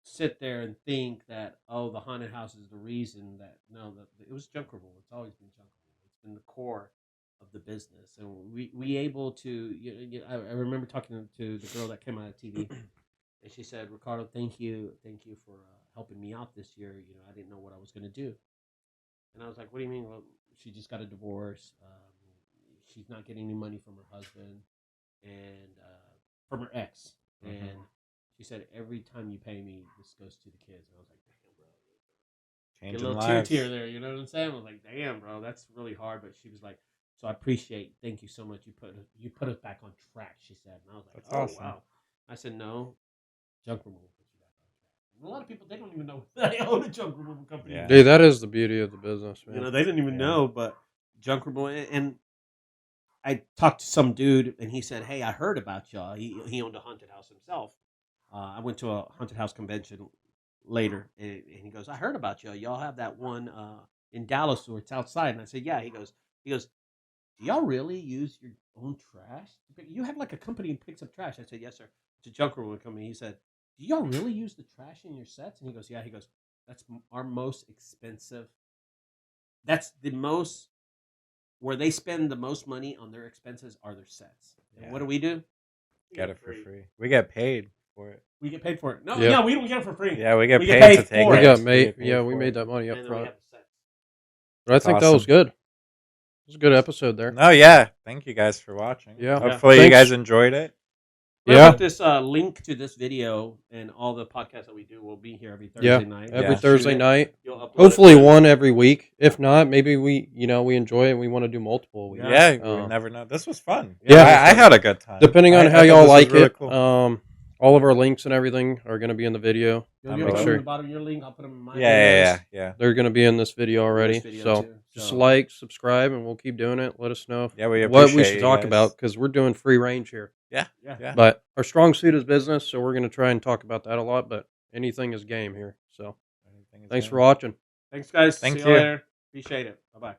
Speaker 3: sit there and think that, oh, the haunted house is the reason that, no, it was junk removal. It's always been junk removal. It's been the core of the business. And we able to, I remember talking to the girl that came out of TV, and she said, Ricardo, thank you for helping me out this year. I didn't know what I was going to do. And I was like, what do you mean? Well, she just got a divorce. She's not getting any money from her husband and from her ex. And She said, every time you pay me, this goes to the kids. And I was like, damn, bro. Get a
Speaker 2: Changing
Speaker 3: little
Speaker 2: lives.
Speaker 3: tear there, you know what I'm saying? I was like, damn, bro, that's really hard. But she was like, so I appreciate, thank you so much. You put us back on track, she said. And I was like,
Speaker 2: That's
Speaker 3: oh,
Speaker 2: awesome.
Speaker 3: wow. I said, no, junk removal puts you back on track. A lot of people, they don't even know they own a junk removal company.
Speaker 2: Yeah.
Speaker 1: Dude, that is the beauty of the business, man.
Speaker 3: You know, they didn't even
Speaker 2: Yeah.
Speaker 3: know, but junk removal. And I talked to some dude, and he said, hey, I heard about y'all. He owned a haunted house himself. I went to a haunted house convention later, and he goes, I heard about y'all. Y'all have that one in Dallas where it's outside. And I said, yeah. He goes, do y'all really use your own trash? You have like a company that picks up trash. I said, yes, sir. It's a junk removal company. He said, do y'all really use the trash in your sets? And he goes, yeah. He goes, that's our most expensive. That's the most, where they spend the most money on their expenses are their sets. And
Speaker 2: Yeah.
Speaker 3: what do? We
Speaker 2: Get it for free. We get paid for it.
Speaker 3: We get paid for it. No,
Speaker 1: Yeah.
Speaker 3: yeah, we don't get it for free.
Speaker 2: Yeah, we get
Speaker 3: We
Speaker 2: paid,
Speaker 3: get paid
Speaker 2: to take
Speaker 3: for
Speaker 2: it.
Speaker 1: We got
Speaker 2: We
Speaker 1: made.
Speaker 2: get paid
Speaker 1: Yeah, we
Speaker 2: for
Speaker 1: made
Speaker 2: it.
Speaker 1: that money up
Speaker 3: And then we
Speaker 1: front.
Speaker 3: have the sets.
Speaker 1: But I think that was
Speaker 2: awesome.
Speaker 1: good. It was a good episode there.
Speaker 2: No, yeah. Thank you guys for watching.
Speaker 1: Yeah.
Speaker 2: Hopefully you
Speaker 1: Thanks.
Speaker 2: guys enjoyed it.
Speaker 3: We'll
Speaker 1: Yeah.
Speaker 3: put this link to this video and all the podcasts that we do will be here every Thursday
Speaker 1: Yeah.
Speaker 3: night.
Speaker 1: Every
Speaker 2: Yeah.
Speaker 1: Thursday night.
Speaker 3: You'll upload
Speaker 1: Hopefully
Speaker 3: it when-
Speaker 1: one every week. If not, maybe we enjoy it and we want to do multiple a week.
Speaker 2: Yeah, we never know. This was fun.
Speaker 1: Yeah.
Speaker 2: I had a good time.
Speaker 1: Depending on
Speaker 2: I
Speaker 1: how
Speaker 2: thought
Speaker 1: y'all
Speaker 2: this was
Speaker 1: like
Speaker 2: really
Speaker 1: it,
Speaker 2: cool.
Speaker 1: all of our links and everything are going to be in the video.
Speaker 3: You'll
Speaker 2: I'm
Speaker 3: get
Speaker 2: Make
Speaker 3: them
Speaker 1: sure.
Speaker 3: in the bottom of your link. I'll put them in my
Speaker 2: Yeah.
Speaker 1: They're going to be in this video already.
Speaker 3: This video
Speaker 1: So
Speaker 3: too,
Speaker 1: just
Speaker 3: so-
Speaker 1: like, subscribe, and we'll keep doing it. Let us know
Speaker 2: Yeah, we
Speaker 1: what we
Speaker 2: appreciate
Speaker 1: should
Speaker 2: you
Speaker 1: talk
Speaker 2: guys.
Speaker 1: about because we're doing free range here.
Speaker 2: Yeah.
Speaker 1: But our strong suit is business, so we're going to try and talk about that a lot. But anything is game here. So
Speaker 2: Anything is
Speaker 1: thanks
Speaker 2: good.
Speaker 1: for watching.
Speaker 3: Thanks, guys.
Speaker 2: Thank
Speaker 3: See
Speaker 2: you.
Speaker 3: you later. Appreciate it. Bye-bye.